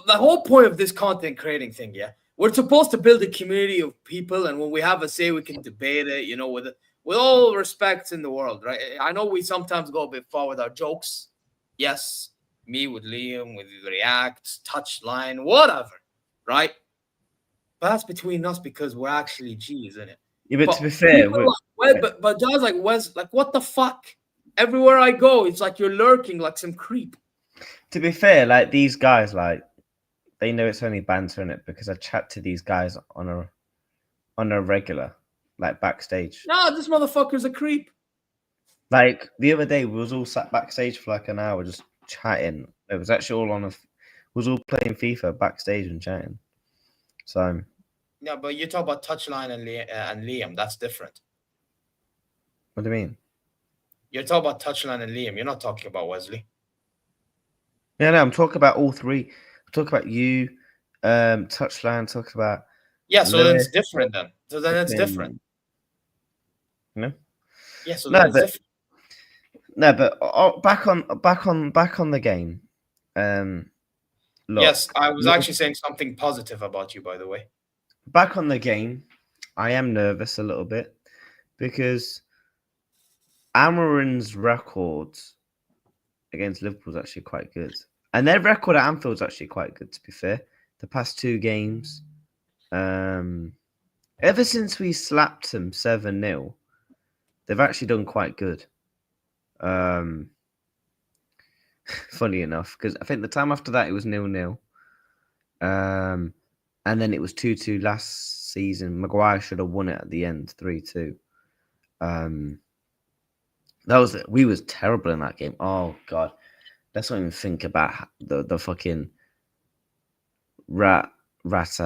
whole point of this content creating thing, yeah. We're supposed to build a community of people, and when we have a say, we can debate it, with all respects in the world, right? I know we sometimes go a bit far with our jokes. Yes, me with Liam, with React, Touchline, whatever, right? But that's between us because we're actually G's, isn't it? Yeah, but to be fair, but guys like Wes, like, what the fuck? Everywhere I go, it's like you're lurking like some creep. To be fair, like these guys, like they know it's only banter in it because I chat to these guys on a regular, like backstage. No, this motherfucker's a creep. Like the other day, we was all sat backstage for like an hour just chatting. It was actually all was all playing FIFA backstage and chatting. So yeah, but you talk about Touchline and Liam. That's different. What do you mean? You're talking about Touchline and Liam. You're not talking about Wesley. Yeah, no, I'm talking about all three. I'm talking about you, Touchline. Talking about so then it's different then. So then it's different. No. Yeah, so then it's different. No, but back on the game. Look, yes, I was actually saying something positive about you, by the way. Back on the game, I am nervous a little bit because Amorim's record against Liverpool is actually quite good. And their record at Anfield is actually quite good, to be fair. The past two games, ever since we slapped them 7-0, they've actually done quite good. Funny enough, because I think the time after that it was 0-0. And then it was 2-2 last season. Maguire should have won it at the end, 3-2. We was terrible in that game. Oh God. Let's not even think about the fucking rat at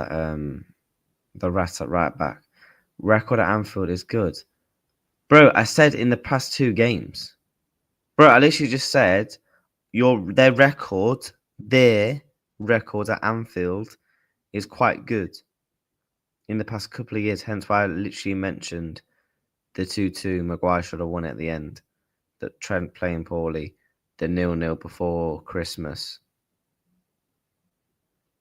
right back. Record at Anfield is good. Bro, I said in the past two games. Bro, I literally just said their record at Anfield is quite good in the past couple of years. Hence why I literally mentioned the 2-2. Maguire should have won at the end. That Trent playing poorly. The 0-0 before Christmas.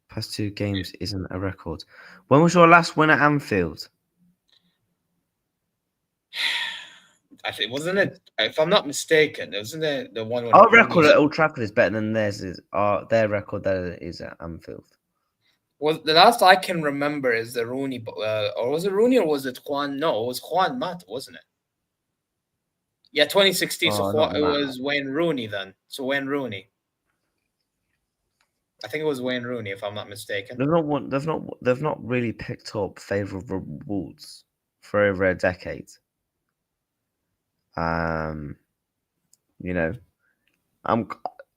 Past two games isn't a record. When was your last win at Anfield? I think wasn't it? If I'm not mistaken, wasn't it the one? Our record at Old Trafford is better than theirs. Their record that is at Anfield. Well, the last I can remember is the Rooney, or was it Rooney or was it Juan? No, it was Juan Mata, wasn't it? Yeah, 2016. So it was Wayne Rooney then. So Wayne Rooney. I think it was Wayne Rooney, if I'm not mistaken. They've not really picked up favourable rewards for over a decade. I'm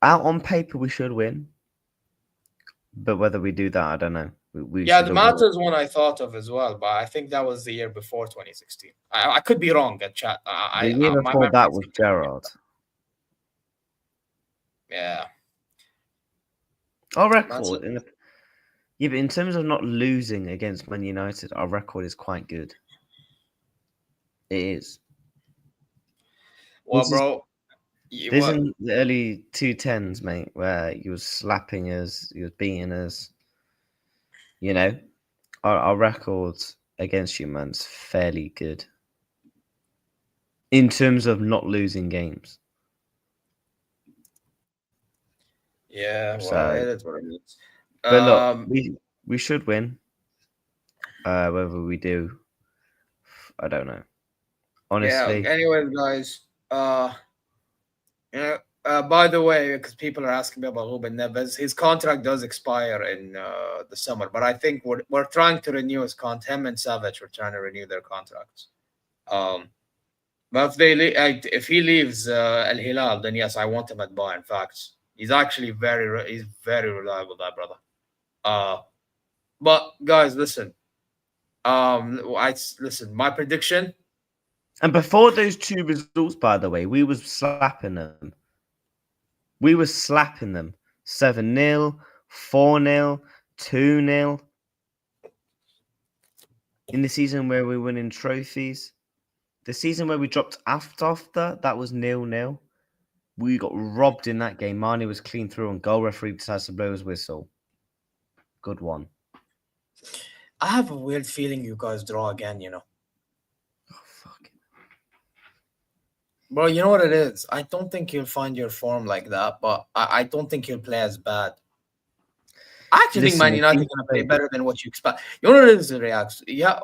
out on paper we should win, but whether we do that, I don't know. The Mata's one I thought of as well, but I think that was the year before 2016. I could be wrong at chat. The year before that was Gerrard. Yeah. Our record but in terms of not losing against Man United, our record is quite good. It is. Well, bro, this is in the early 2010s, mate, where you was slapping us, you was beating us. Our record against you, man's fairly good. in terms of not losing games. Yeah, well, So, it is what it is. but look, we should win. Whether we do, I don't know. Honestly, yeah. Anyways, guys, by the way, because people are asking me about Ruben Neves, his contract does expire in the summer, but I think we're trying to renew his contract. Him and Savage, we're trying to renew their contracts. But if he leaves Al Hilal, then yes, I want him at Bayern. Facts. He's actually he's very reliable, that brother. But guys, listen. Listen. My prediction. and before those two results, by the way, we was slapping them. We were slapping them 7-0, 4-0, 2-0. In the season where we were winning trophies. The season where we dropped after, that was 0-0. We got robbed in that game. Marnie was clean through and goal referee decides to blow his whistle. Good one. I have a weird feeling you guys draw again, Oh, fuck. Bro, you know what it is? I don't think you'll find your form like that, but I don't think you'll play as bad. I actually think Man United are going to play better than what you expect. You know what it is, Reacts? Yeah,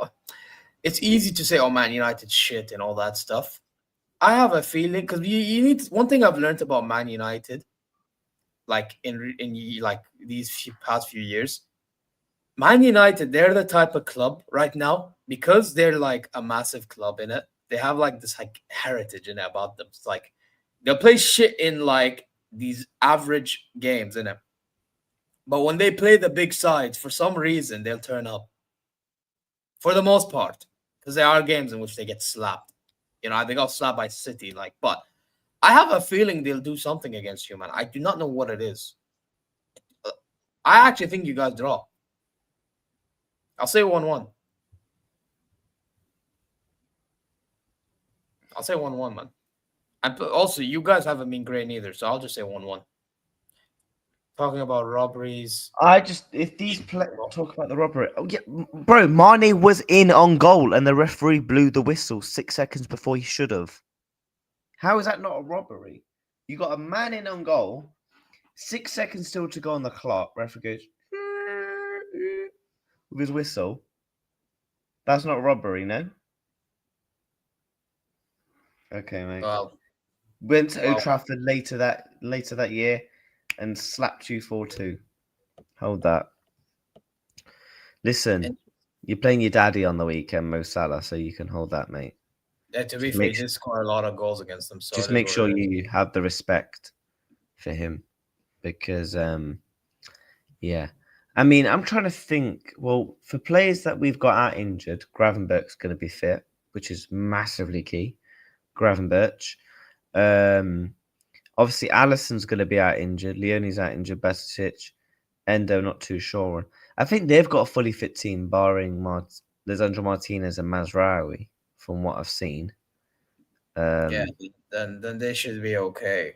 it's easy to say, oh, Man United shit and all that stuff. I have a feeling, because you need, one thing I've learned about Man United, like in like these past few years, Man United, they're the type of club right now, because they're like a massive club in it. They have like this like heritage in it about them. It's like they'll play shit in like these average games in it. But when they play the big sides, for some reason, they'll turn up. For the most part. Because there are games in which they get slapped. You know, they got slapped by City. But I have a feeling they'll do something against you, man. I do not know what it is. I actually think you guys draw. I'll say 1-1. I'll say 1-1, man. And also, you guys haven't been great either, so I'll just say 1-1. Talking about robberies. If these talk about the robbery. Oh, yeah, bro, Mane was in on goal and the referee blew the whistle 6 seconds before he should have. How is that not a robbery? You got a man in on goal, 6 seconds still to go on the clock. Referee goes with his whistle. That's not robbery, no? Okay, mate. Well, went to Old Trafford later that year and slapped you 4-2. Hold that. Listen, you're playing your daddy on the weekend, Mo Salah, so you can hold that, mate. Yeah, to be fair, he did score a lot of goals against them. So just make sure you have the respect for him, because, yeah. I mean, I'm trying to think. Well, for players that we've got out injured, Gravenberch's going to be fit, which is massively key. Gravenberch. Obviously, Alisson's going to be out injured. Leone's out injured. Besic. Endo, not too sure on. I think they've got a fully fit team, barring Lisandro Martinez and Mazraoui, from what I've seen. Yeah, then they should be okay.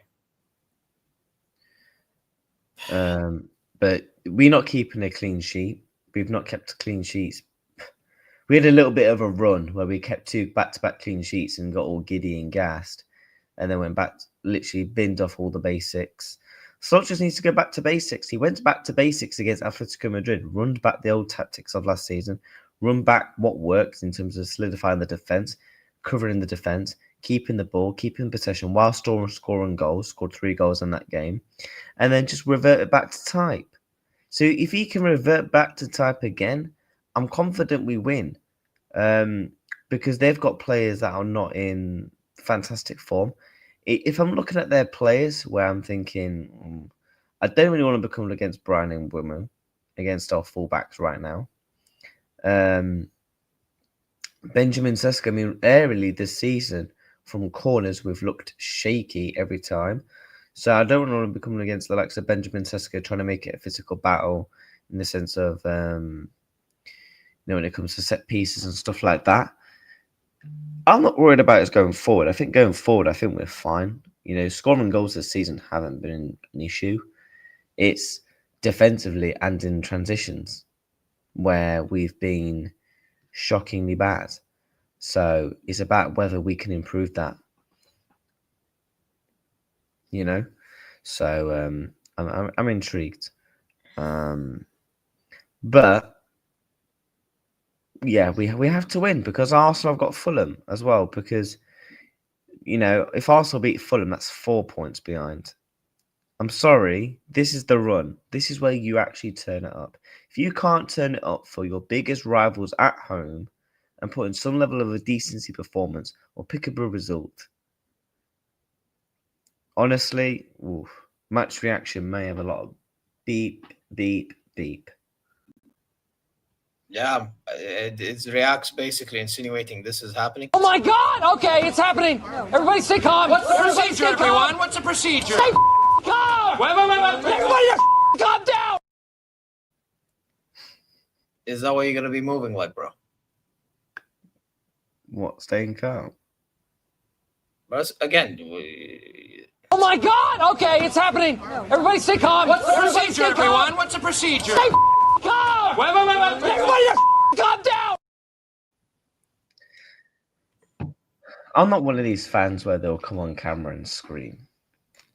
But we're not keeping a clean sheet. We've not kept clean sheets. We had a little bit of a run where we kept 2 back-to-back clean sheets and got all giddy and gassed, and then went back, literally binned off all the basics. Slot just needs to go back to basics. He went back to basics against Atletico Madrid, run back the old tactics of last season, run back what works in terms of solidifying the defence, covering the defence, keeping the ball, keeping possession while scoring goals, scored 3 goals in that game, and then just revert it back to type. So if he can revert back to type again, I'm confident we win, because they've got players that are not in fantastic form. If I'm looking at their players, where I'm thinking, I don't really want to become against Brian and Women, against our fullbacks right now. Benjamin Sesko, I mean, aerially this season, from corners, we've looked shaky every time. So I don't want to be coming against the likes of Benjamin Sesko, trying to make it a physical battle in the sense of, when it comes to set pieces and stuff like that. I'm not worried about us going forward. I think going forward, we're fine. Scoring goals this season haven't been an issue. It's defensively and in transitions where we've been shockingly bad. So it's about whether we can improve that. You know, so I'm intrigued. But yeah, we have to win because Arsenal have got Fulham as well. Because if Arsenal beat Fulham, that's 4 points behind. I'm sorry, this is the run. This is where you actually turn it up. If you can't turn it up for your biggest rivals at home and put in some level of a decency performance or pick up a result, honestly, match reaction may have a lot of beep, beep, beep. Yeah, it reacts basically insinuating this is happening. Oh my God! Okay, it's happening. Everybody stay calm. What's the procedure, everyone? What's the procedure? Stay calm. Wait. Everybody just calm down. Is that what you're gonna be moving like, bro? What, staying calm? But again, Oh my God! Okay, it's happening. Everybody stay calm. What's the procedure, everyone? What's the procedure? Stay calm. Wait. Everybody just calm down. I'm not one of these fans where they'll come on camera and scream.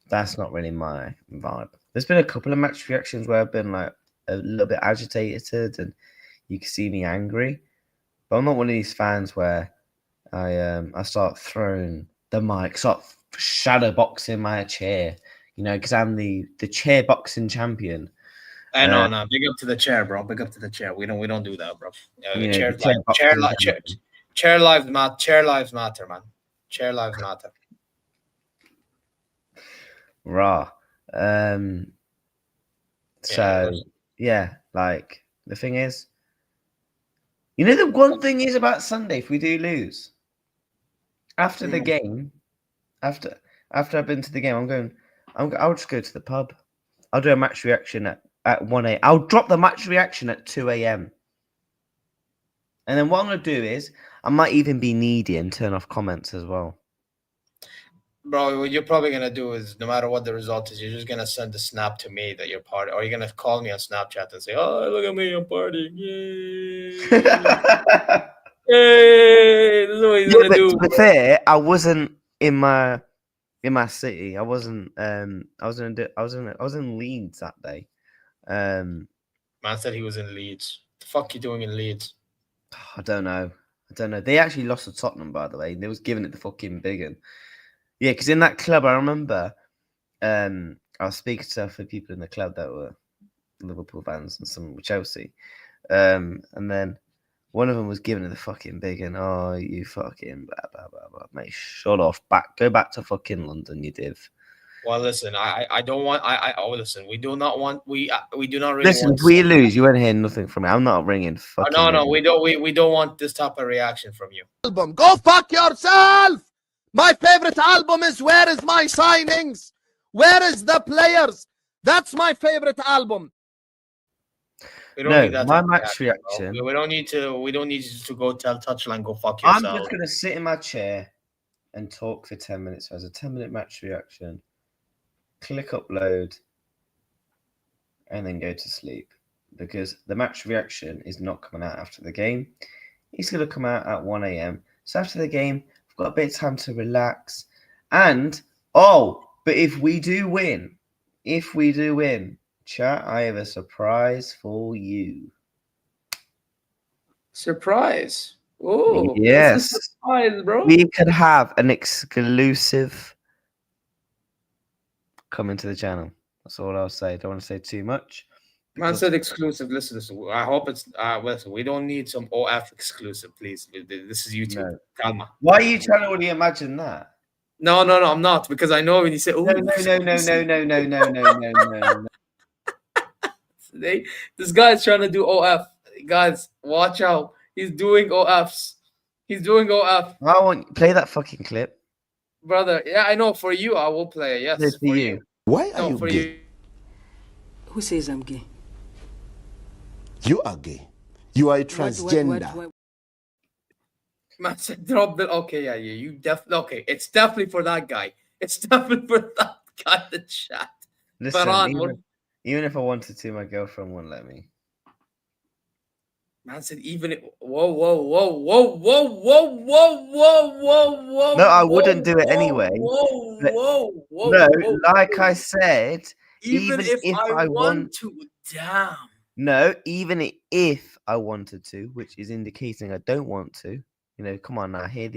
That's not really my vibe. There's been a couple of match reactions where I've been like a little bit agitated and you can see me angry. But I'm not one of these fans where I start throwing the mic, start shadow boxing my chair, because I'm the chair boxing champion. no, big up to the chair, bro. Big up to the chair. We don't do that, bro. Chair lives matter. Chair lives matter, man. Chair lives matter. Raw. So yeah, like the thing is, the one thing is about Sunday, if we do lose after the game, after I've been to the game, I'll just go to the pub. I'll do a match reaction at 1 a.m. I'll drop the match reaction at 2 a.m. And then what I'm going to do is I might even be needy and turn off comments as well. Bro, what you're probably going to do is no matter what the result is, you're just going to send a snap to me that you're partying. Or you're going to call me on Snapchat and say, oh, look at me, I'm partying. Yay. Hey, this is what he's going to do. To be fair, I wasn't in my city. I wasn't I was in Leeds that day. Man said he was in Leeds. What the fuck you doing in Leeds? I don't know. They actually lost to Tottenham, by the way. They was giving it the fucking big one. Yeah, because in that club, I remember I was speaking to a few people in the club that were Liverpool fans and some were Chelsea. And then one of them was giving it the fucking big one. Oh, you fucking blah, blah, blah, blah. Mate, shut off. Go back to fucking London, you div. Well, listen, I don't want. Listen, we do not want. We do not really. Listen, want if we lose, you won't hear nothing from me. I'm not ringing. No, we don't. We don't want this type of reaction from you. Album, go fuck yourself. My favorite album is Where Is My Signings? Where is the Players? That's my favorite album. We don't need that my match reaction. We don't need to. We don't need you to go tell Touchline go fuck yourself. I'm just gonna sit in my chair and talk for 10 minutes as a 10-minute match reaction. Click upload, and then go to sleep because the match reaction is not coming out after the game. It's going to come out at 1 a.m. So after the game, I've got a bit of time to relax. And, but if we do win, chat, I have a surprise for you. Surprise. Oh, yes. Surprise, bro. We could have an exclusive coming to the channel. That's all I'll say. Don't want to say too much. Man said exclusive. Listen. I hope it's. Listen, we don't need some OF exclusive, please. This is YouTube. No. Calma. Why are you trying to already imagine that? No, I'm not because I know when you say, "Oh, no." This guy's trying to do OF. Guys, watch out. He's doing OFs. He's doing OF. I want play that fucking clip. Brother, yeah, I know. For you, I will play it. Yes, for you. Why are you gay? Who says I'm gay? You are gay. You are a transgender. What? Man said, drop the. Okay, yeah. You definitely. Okay, it's definitely for that guy. It's definitely for that guy. The chat. Listen, even if I wanted to, my girlfriend wouldn't let me. Man said even if, whoa, whoa, whoa, whoa, whoa, whoa, whoa, whoa, whoa, whoa. No, I wouldn't do it anyway. Whoa, But whoa, whoa, no, whoa, like whoa. I said, Even if I I want to, damn. No, even if I wanted to, which is indicating I don't want to. Come on now, hear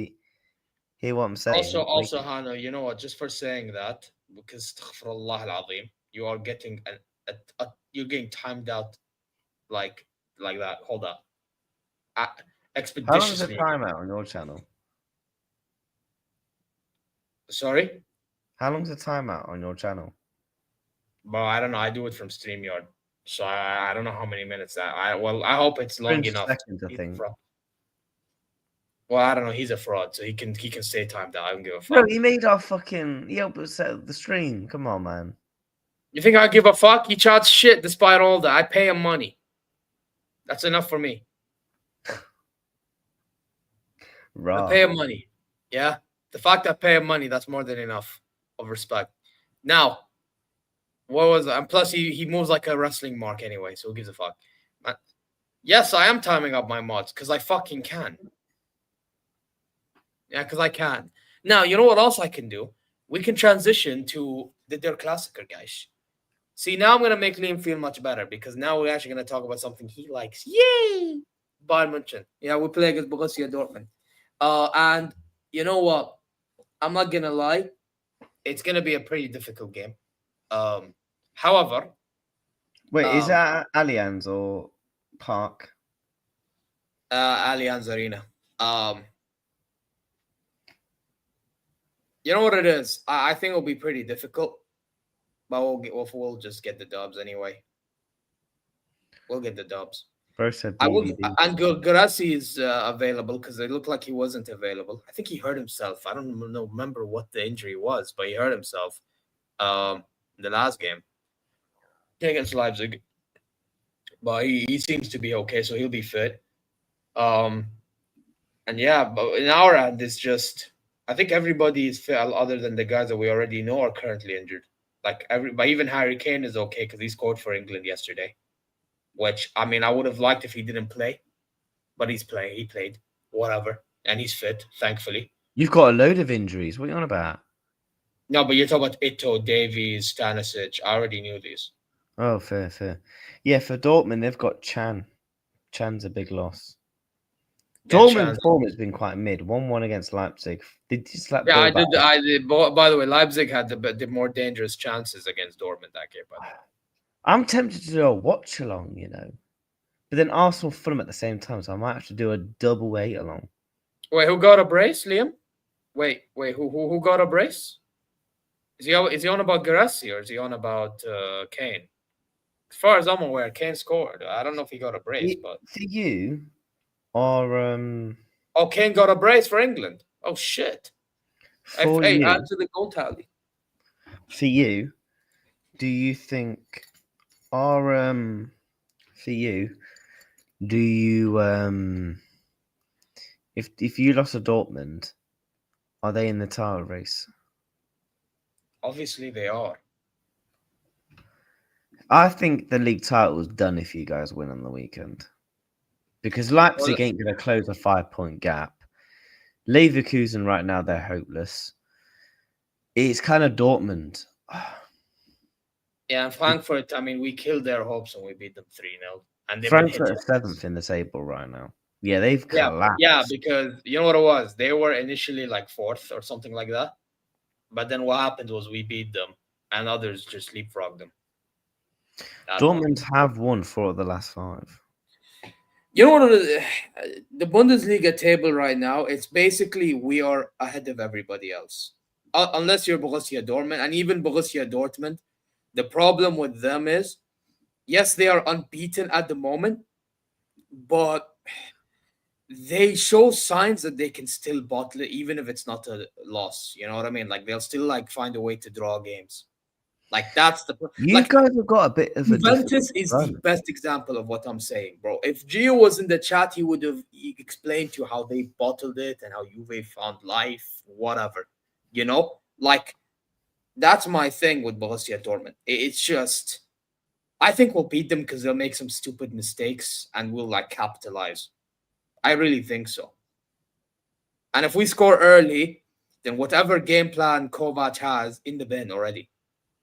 what I'm saying. Also, Hano, you know what? Just for saying that, because astaghfirullah al-azim, you are getting you're getting timed out like that. Hold up. How long is the Expeditiously. timeout on your channel? Sorry? How long's the timeout on your channel? Well, I don't know. I do it from StreamYard. So I don't know how many minutes that I hope it's long 20 enough. seconds, I think. Well, I don't know. He's a fraud, so he can stay timed out. I don't give a No, fuck. he made our fucking set the stream. Come on, man. You think I give a fuck? He chats shit despite all that. I pay him money. That's enough for me. Right. I pay him money. Yeah. The fact I pay him money, that's more than enough of respect. Now, what was that? And plus he moves like a wrestling mark anyway, so who gives a fuck? Yes, I am timing up my mods because I fucking can. Yeah, because I can. Now, you know what else I can do? We can transition to the Der Klassiker, guys. See, now I'm going to make Liam feel much better because now we're actually going to talk about something he likes. Yay! Bayern München. Yeah, we play against Borussia Dortmund. And you know what? I'm not going to lie. It's going to be a pretty difficult game. However... Wait, is that Allianz or Park? Allianz Arena. You know what it is? I think it'll be pretty difficult, but we'll just get the dubs anyway. We'll get the dubs. First said and Gurasi is available because it looked like he wasn't available. I think he hurt himself. I don't remember what the injury was, but he hurt himself in the last game against Leipzig. But he seems to be okay, so he'll be fit. And yeah, but in our end, it's just I think everybody is fit other than the guys that we already know are currently injured. But even Harry Kane is okay because he scored for England yesterday. Which I mean, I would have liked if he didn't play, but he's playing. He played, whatever, and he's fit, thankfully. You've got a load of injuries. What are you on about? No, but you're talking about Ito, Davies, Stanisic. I already knew these. Oh, fair. Yeah, for Dortmund, they've got Chan. Chan's a big loss. Yeah, Dortmund's form has been quite mid. 1-1 against Leipzig. Did you slap? Yeah, I did. By the way, Leipzig had the more dangerous chances against Dortmund that game. But I'm tempted to do a watch along, but then Arsenal Fulham at the same time, so I might have to do a double 8 along. Wait, who got a brace, Liam? Wait, who got a brace? Is he on about Gurasi or is he on about Kane? As far as I'm aware, Kane scored. I don't know if he got a brace, but for you, or Kane got a brace for England. Oh shit! Hey, add to the goal tally. For you, do you think, for you, do you if you lost to Dortmund, are they in the title race? Obviously, they are. I think the league title is done if you guys win on the weekend. Because Leipzig ain't going to close a 5-point gap. Leverkusen right now, they're hopeless. It's kind of Dortmund. Yeah, and Frankfurt, I mean, we killed their hopes and we beat them 3-0. And Frankfurt are 7th in the table right now. Yeah, they've collapsed. Yeah, because you know what it was? They were initially like 4th or something like that. But then what happened was we beat them and others just leapfrogged them. Dortmund have won 4 of the last 5. You know what? The Bundesliga table right now, it's basically we are ahead of everybody else. Unless you're Borussia Dortmund. And even Borussia Dortmund, the problem with them is, yes, they are unbeaten at the moment, but they show signs that they can still bottle it, even if it's not a loss. You know what I mean? Like, they'll still, find a way to draw games. Like, that's the... You guys have got a bit of a... Juventus is the best example of what I'm saying, bro. If Gio was in the chat, he would have explained to you how they bottled it and how Juve found life, whatever. You know? Like, that's my thing with Borussia Dortmund. It's just... I think we'll beat them because they'll make some stupid mistakes and we'll like capitalize. I really think so. And if we score early, then whatever game plan Kovac has in the bin already.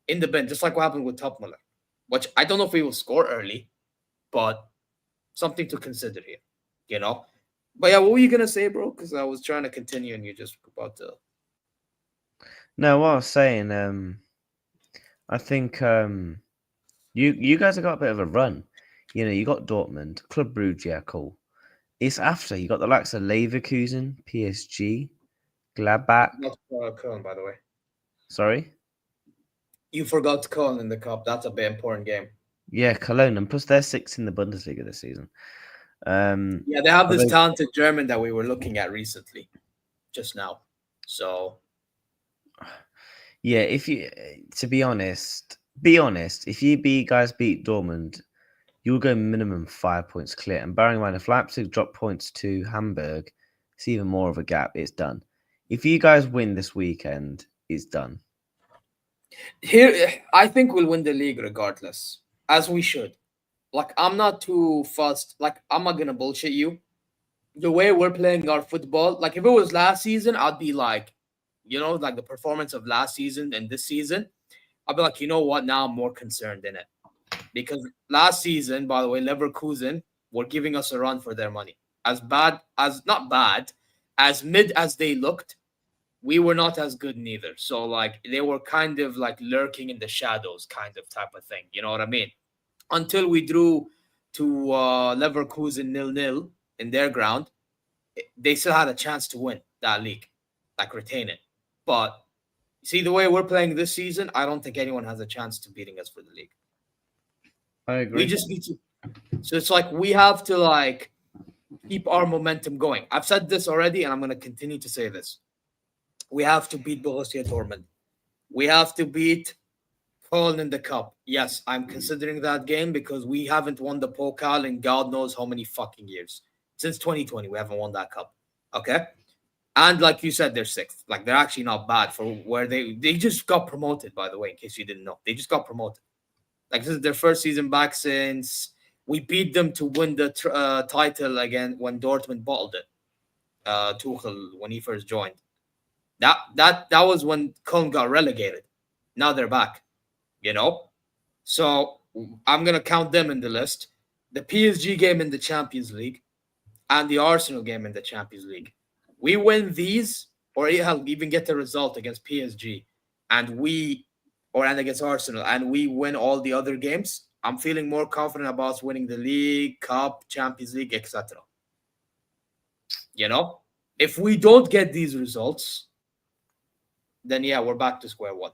In the bin, just like what happened with Topmuller. Which I don't know if we will score early, but something to consider here, you know? But yeah, what were you going to say, bro? Because I was trying to continue and you just about to... No, what I was saying, I think you guys have got a bit of a run. You know, you got Dortmund, Club Brugge, yeah, cool. It's after you got the likes of Leverkusen, PSG, Gladbach. Not Köln, by the way. Sorry? You forgot Köln in the cup. That's a bit important game. Yeah, Cologne, and plus they're 6th in the Bundesliga this season. Yeah, they have this talented German that we were looking at recently, just now. So, yeah, if you, to be honest, if you guys beat Dortmund, you'll go minimum 5 points clear. And bearing in mind, if Leipzig drop points to Hamburg, it's even more of a gap. It's done. If you guys win this weekend, it's done. here, I think we'll win the league regardless, as we should. Like, I'm not too fussed. Like, I'm not going to bullshit you. The way we're playing our football, like, if it was last season, I'd be like, you know, like the performance of last season and this season, I'd be like, you know what? Now I'm more concerned in it. Because last season, by the way, Leverkusen were giving us a run for their money. As bad as, not bad, as mid as they looked, we were not as good neither. So, like, they were kind of like lurking in the shadows kind of type of thing. You know what I mean? Until we drew to Leverkusen 0-0 in their ground, they still had a chance to win that league, like retain it. But see, the way we're playing this season, I don't think anyone has a chance to beating us for the league. I agree. We just need to. So it's like we have to like keep our momentum going. I've said this already, and I'm going to continue to say this. We have to beat Borussia Dortmund. We have to beat Köln in the cup. Yes, I'm considering that game because we haven't won the Pokal in God knows how many fucking years. Since 2020, we haven't won that cup. Okay? And like you said, they're 6th. Like, they're actually not bad for where they just got promoted, by the way, in case you didn't know. They just got promoted. Like, this is their first season back since we beat them to win the title again when Dortmund bottled it. Tuchel, when he first joined. That was when Köln got relegated. Now they're back, you know? So I'm going to count them in the list. The PSG game in the Champions League and the Arsenal game in the Champions League. We win these, or even get the result against PSG, and against Arsenal, and we win all the other games. I'm feeling more confident about us winning the league, cup, Champions League, etc. You know, if we don't get these results, then yeah, we're back to square one.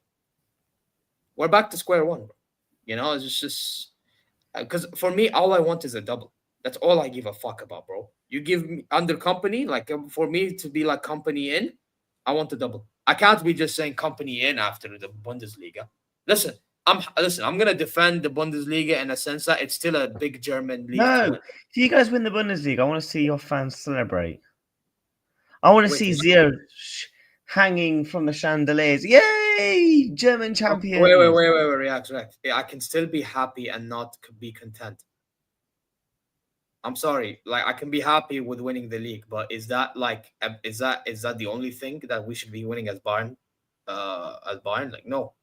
We're back to square one. You know, it's just because for me, all I want is a double. That's all I give a fuck about, bro. You give me under company, like for me to be like company in, I want a double. I can't be just saying company in after the Bundesliga. Listen, I'm gonna defend the Bundesliga in a sense that it's still a big German league. No, if you guys win the Bundesliga, I want to see your fans celebrate. I want to see Zeer hanging from the chandeliers. Yay! German champions. Wait, react. Yeah, I can still be happy and not be content. I'm sorry. Like, I can be happy with winning the league, but is that the only thing that we should be winning as Bayern? Like, no.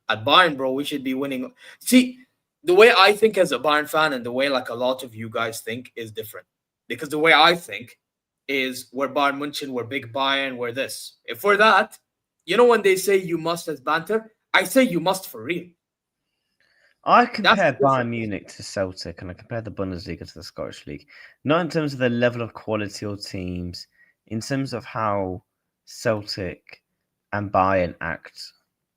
At Bayern, bro, we should be winning. See, the way I think as a Bayern fan and the way like a lot of you guys think is different. Because the way I think is we're Bayern München, we're big Bayern, we're this. If we're that, you know when they say you must as banter, I say you must for real. I compare Bayern Munich to Celtic, and I compare the Bundesliga to the Scottish League. Not in terms of the level of quality of teams, in terms of how Celtic and Bayern act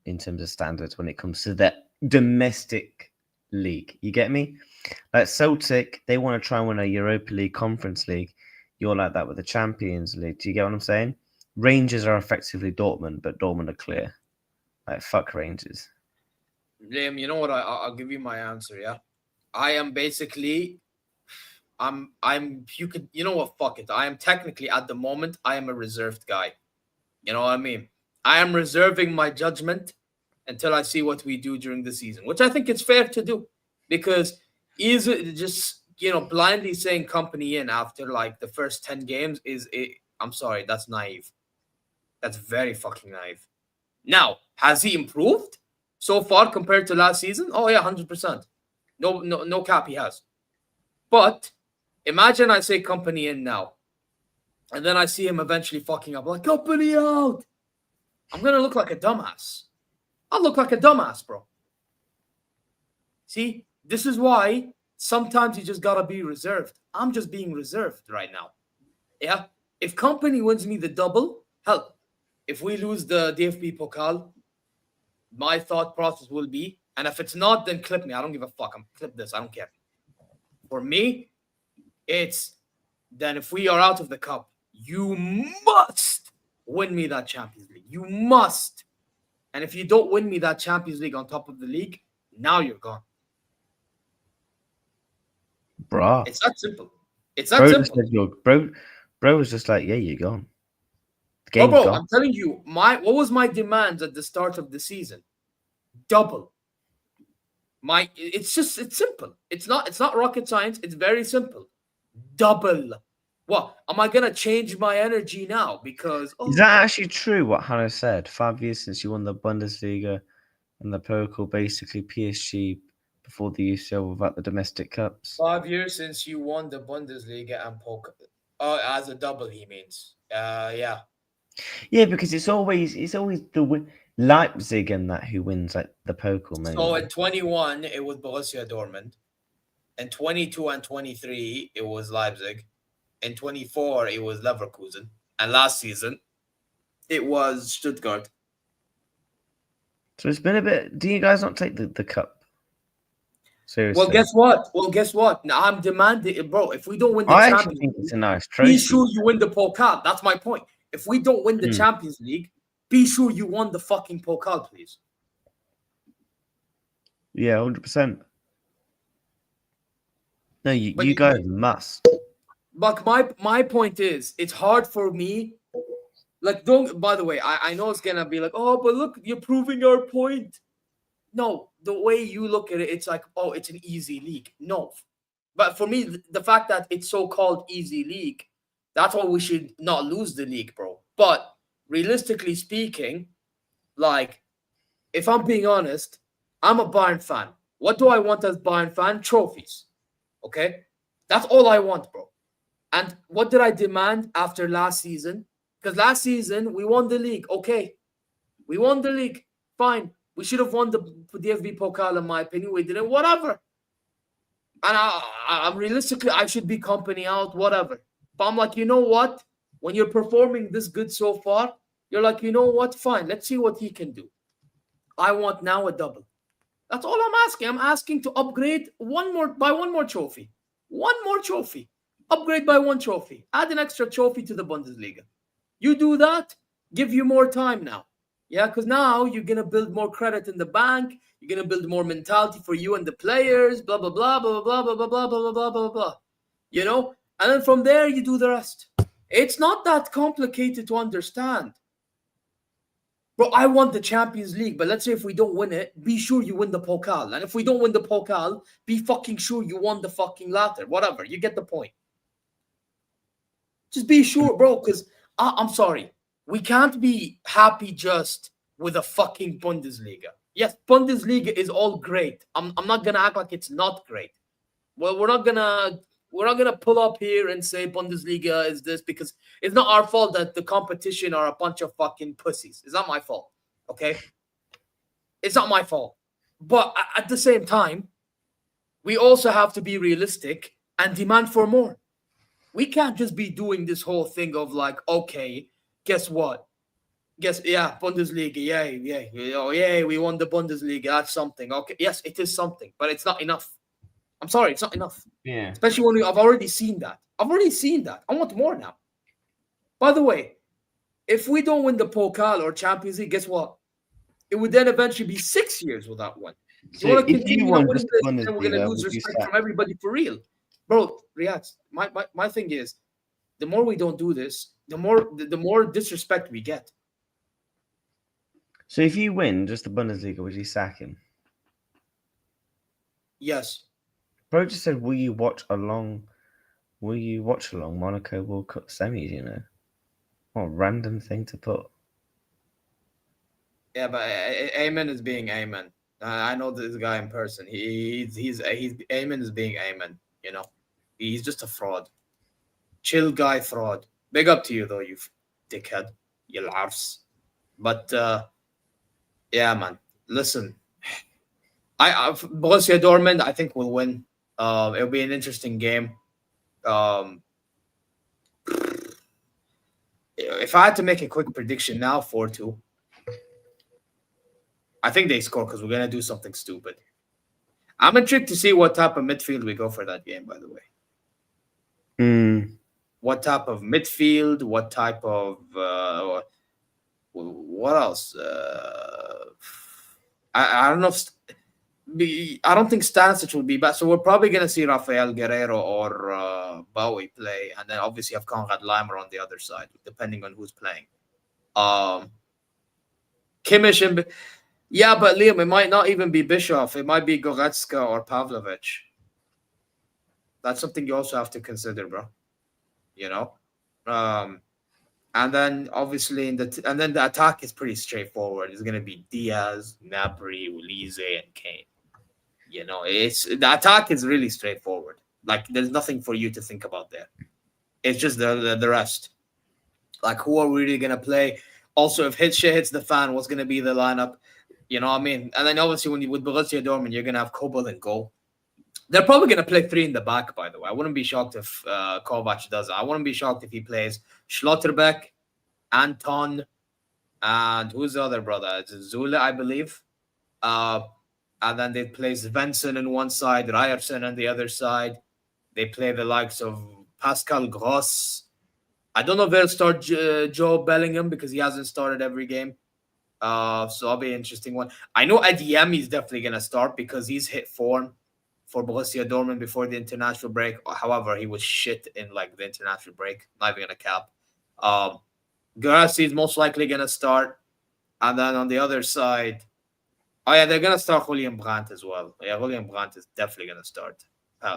in terms of standards when it comes to the domestic league. You get me? Like Celtic, they want to try and win a Europa League, Conference League. You're like that with the Champions League. Do you get what I'm saying? Rangers are effectively Dortmund, but Dortmund are clear. Like, fuck Rangers. Liam, you know what? I'll give you my answer. Yeah, I am basically, you know what? Fuck it. I am technically at the moment, I am a reserved guy. You know what I mean? I am reserving my judgment until I see what we do during the season, which I think it's fair to do because just blindly saying company in after like the first 10 games I'm sorry, that's naive. That's very fucking naive. Now, has he improved so far compared to last season? Oh yeah, 100%. No cap, he has. But imagine I say company in now, and then I see him eventually fucking up, like company out. I'm gonna look like a dumbass. I'll look like a dumbass, bro. See, this is why sometimes you just gotta be reserved. I'm just being reserved right now. Yeah. If company wins me the double, hell, if we lose the DFB Pokal, my thought process will be, and if it's not, then clip me. I don't give a fuck. I'm clip this. I don't care. For me, it's then if we are out of the cup, you must win me that Champions League. You must. And if you don't win me that Champions League on top of the league, now you're gone. Bruh. It's that simple. It's that simple. Bro was just like, yeah, you're gone. The Bro, game's gone. I'm telling you, what was my demands at the start of the season? Double. It's simple. It's not rocket science. It's very simple. Double. What? Am I gonna change my energy now? Because Is that actually true what Hannah said? 5 years since you won the Bundesliga and the Pokal, basically PSG before the UCL without the domestic cups. 5 years since you won the Bundesliga and Pokal. As a double, he means. Yeah. Yeah, because it's always the Leipzig and that who wins like the Pokal. Mainly. So in 21 it was Borussia Dortmund. In 22 and 23 it was Leipzig. In 24 it was Leverkusen. And last season it was Stuttgart. So it's been a bit. Do you guys not take the cup seriously? Well, guess what? Now I'm demanding, bro. If we don't win the Champions actually think League, it's a nice trophy. be sure you win the Pokal. That's my point. If we don't win the Champions League, be sure you won the fucking Pokal, please. Yeah, 100%. No, you guys must. But my point is, it's hard for me. Like, by the way, I know it's gonna be like, oh, but look, you're proving our point. No, the way you look at it, it's like, oh, it's an easy league. No. But for me, the fact that it's so-called easy league, that's why we should not lose the league, bro. But realistically speaking, like, if I'm being honest, I'm a Bayern fan. What do I want as Bayern fan? Trophies. Okay? That's all I want, bro. And what did I demand after last season? Because last season, we won the league. Okay. We won the league. Fine. We should have won the DFB Pokal, in my opinion. We didn't. Whatever. And I'm realistically, I should be company out, whatever. But I'm like, you know what? When you're performing this good so far, you're like, you know what? Fine. Let's see what he can do. I want now a double. That's all I'm asking. I'm asking to upgrade one more trophy. One more trophy. Upgrade by one trophy. Add an extra trophy to the Bundesliga. You do that, give you more time now. Yeah, because now you're going to build more credit in the bank. You're going to build more mentality for you and the players, blah, blah, blah, blah, blah, blah, blah, blah, blah, blah, blah, blah. You know? And then from there, you do the rest. It's not that complicated to understand. Bro, I want the Champions League, but let's say if we don't win it, be sure you win the Pokal. And if we don't win the Pokal, be fucking sure you won the fucking latter. Whatever, you get the point. Just be sure, bro, because I'm sorry. We can't be happy just with a fucking Bundesliga. Yes, Bundesliga is all great. I'm not gonna act like it's not great. Well, we're not gonna pull up here and say Bundesliga is this because it's not our fault that the competition are a bunch of fucking pussies. It's not my fault. Okay? It's not my fault. But at the same time, we also have to be realistic and demand for more. We can't just be doing this whole thing of like, okay, guess what? Bundesliga, yay, we won the Bundesliga. That's something. Okay, yes, it is something, but it's not enough. I'm sorry, it's not enough. Yeah. Especially when I've already seen that. I want more now. By the way, if we don't win the Pokal or Champions League, guess what? It would then eventually be 6 years without one. So you want to if you continue won winning just this, the then we're going to Bundesliga, lose would you respect sack? from everybody for real. Bro, Riyadh, my thing is, the more we don't do this, the more disrespect we get. So if you win just the Bundesliga, would you sack him? Yes. Bro just said, will you watch along Monaco World Cup semis, you know? What a random thing to put. Yeah, but Ayman is being Ayman. I know this guy in person. He's Ayman is being Ayman. You know, he's just a fraud. Chill guy fraud. Big up to you though, you dickhead, you larfs. But yeah, man. Listen, Borussia Dortmund, I think will win. It'll be an interesting game. If I had to make a quick prediction now, 4-2. I think they score because we're gonna do something stupid. I'm intrigued to see what type of midfield we go for that game. By the way, what type of midfield? What type of what else? I don't know. I don't think Stanisic will be back, so we're probably gonna see Rafael Guerrero or Bowie play, and then obviously have Konrad Leimer on the other side, depending on who's playing. Kimmich and. Yeah, but Liam, it might not even be Bischoff. It might be Goretzka or Pavlovic. That's something you also have to consider, bro. You know, and then obviously and then the attack is pretty straightforward. It's gonna be Diaz, Gnabry, Ulise, and Kane. You know, the attack is really straightforward. Like there's nothing for you to think about there. It's just the rest. Like who are we really gonna play? Also, if shit hits the fan, what's gonna be the lineup? You know what I mean? And then obviously with Borussia Dortmund, you're going to have Kobel in goal. They're probably going to play 3 in the back, by the way. I wouldn't be shocked if Kovac does it. I wouldn't be shocked if he plays Schlotterbeck, Anton, and who's the other brother? It's Zule, I believe. And then they play Svensson on one side, Ryerson on the other side. They play the likes of Pascal Gross. I don't know if they'll start Joe Bellingham because he hasn't started every game. So that'll be an interesting one. I know Adeyemi is definitely going to start because he's hit form for Borussia Dortmund before the international break. However, he was shit in like the international break. Not even going to cap. Guirassy is most likely going to start. And then on the other side, they're going to start Julian Brandt as well. Yeah, Julian Brandt is definitely going to start.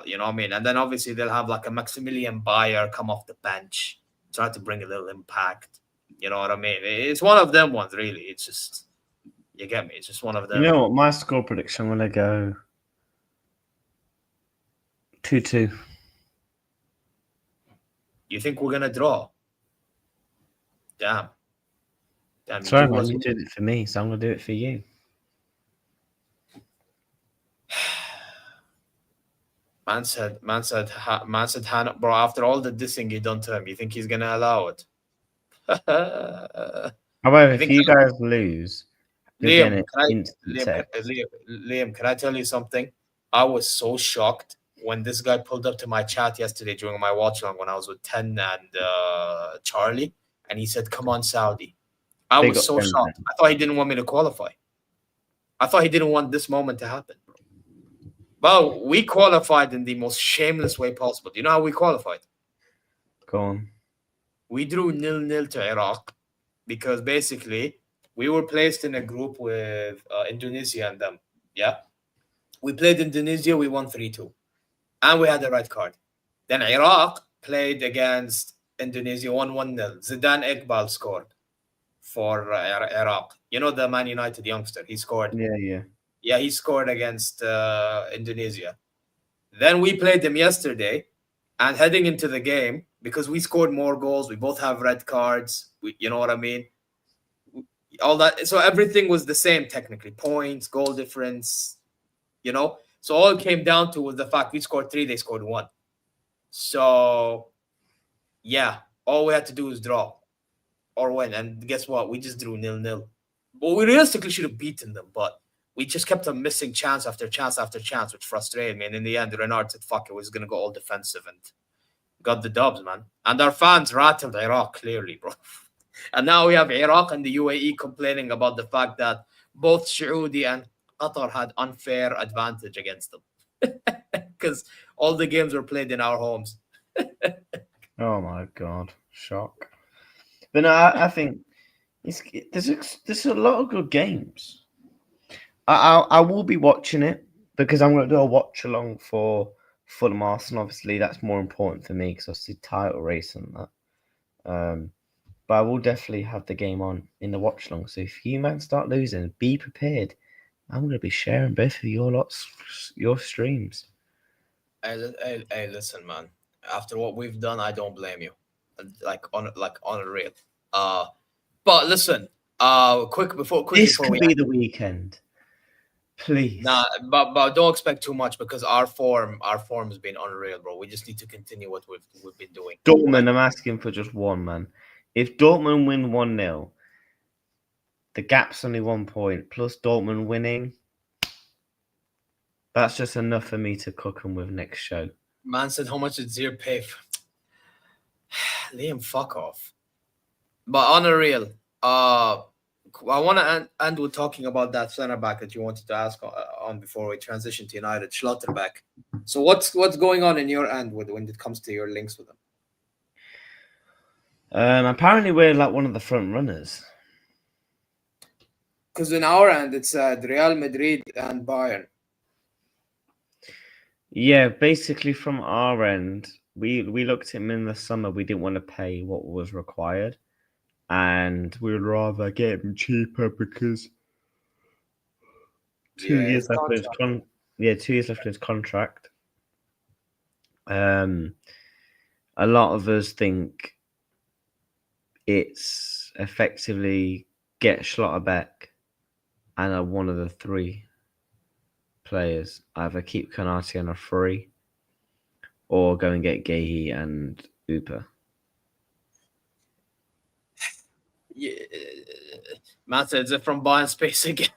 You know what I mean? And then obviously they'll have like a Maximilian Bayer come off the bench, try to bring a little impact. You know what I mean? It's one of them ones, really. It's just, you get me? It's just one of them. You know what? My score prediction, I'm going to go 2-2. You think we're going to draw? Damn. Sorry, man, you did it for me, so I'm going to do it for you. Man said, bro, after all the dissing you done to him, you think he's going to allow it? However, if you guys lose, Liam, can I tell you something? I was so shocked when this guy pulled up to my chat yesterday during my watch along when I was with 10 and Charlie, and he said, "Come on, Saudi." I was so shocked. I thought he didn't want me to qualify. I thought he didn't want this moment to happen. Well, we qualified in the most shameless way possible. Do you know how we qualified? Go on. We drew 0-0 to Iraq because basically we were placed in a group with Indonesia and them. Yeah. We played Indonesia. We won 3-2. And we had a red card. Then Iraq played against Indonesia 1-0. Zidane Iqbal scored for Iraq. You know the Man United youngster. He scored. Yeah, he scored against Indonesia. Then we played them yesterday. And heading into the game, because we scored more goals, we both have red cards. You know what I mean? All that. So everything was the same technically. Points, goal difference, you know? So all it came down to was the fact we scored 3, they scored 1. So, yeah, all we had to do was draw or win. And guess what? We just drew 0-0. Well, we realistically should have beaten them, but we just kept on missing chance after chance after chance, which frustrated me. And in the end, Renard said, fuck it, we're going to go all defensive and got the dubs, man. And our fans rattled Iraq, clearly, bro. And now we have Iraq and the UAE complaining about the fact that both Saudi and Qatar had unfair advantage against them. Because all the games were played in our homes. Oh, my God. Shock. But no, I think there's a lot of good games. I will be watching it. because I'm going to do a watch along for Fulham Arsenal. Obviously, that's more important for me because I see title race and that. But I will definitely have the game on in the watch along. So if you man start losing, be prepared. I'm going to be sharing both of your streams. Hey, listen, man. After what we've done, I don't blame you. Like on a real. But listen. Quick before This we could be the weekend. Please. Nah, but don't expect too much because our form has been unreal, bro. We just need to continue what we've been doing. Dortmund, I'm asking for just one, man. If Dortmund win 1-0, the gap's only 1 point. Plus Dortmund winning, that's just enough for me to cook them with next show. Man said, how much did Zeer pay for? Liam, fuck off. But on a real, I want to end with talking about that center back that you wanted to ask on before we transition to United, Schlotterbeck. So what's going on in your end when it comes to your links with him? Apparently we're like one of the front runners. Because in our end, it's Real Madrid and Bayern. Yeah, basically from our end, we looked at him in the summer. We didn't want to pay what was required. And we would rather get him cheaper because 2 years left in his 2 years left in his contract. A lot of us think it's effectively get Schlotterbeck and one of the three players. Either keep Konate on a free or go and get Gehi and Upa. Yeah, Matt said, is it from Bayern Space again?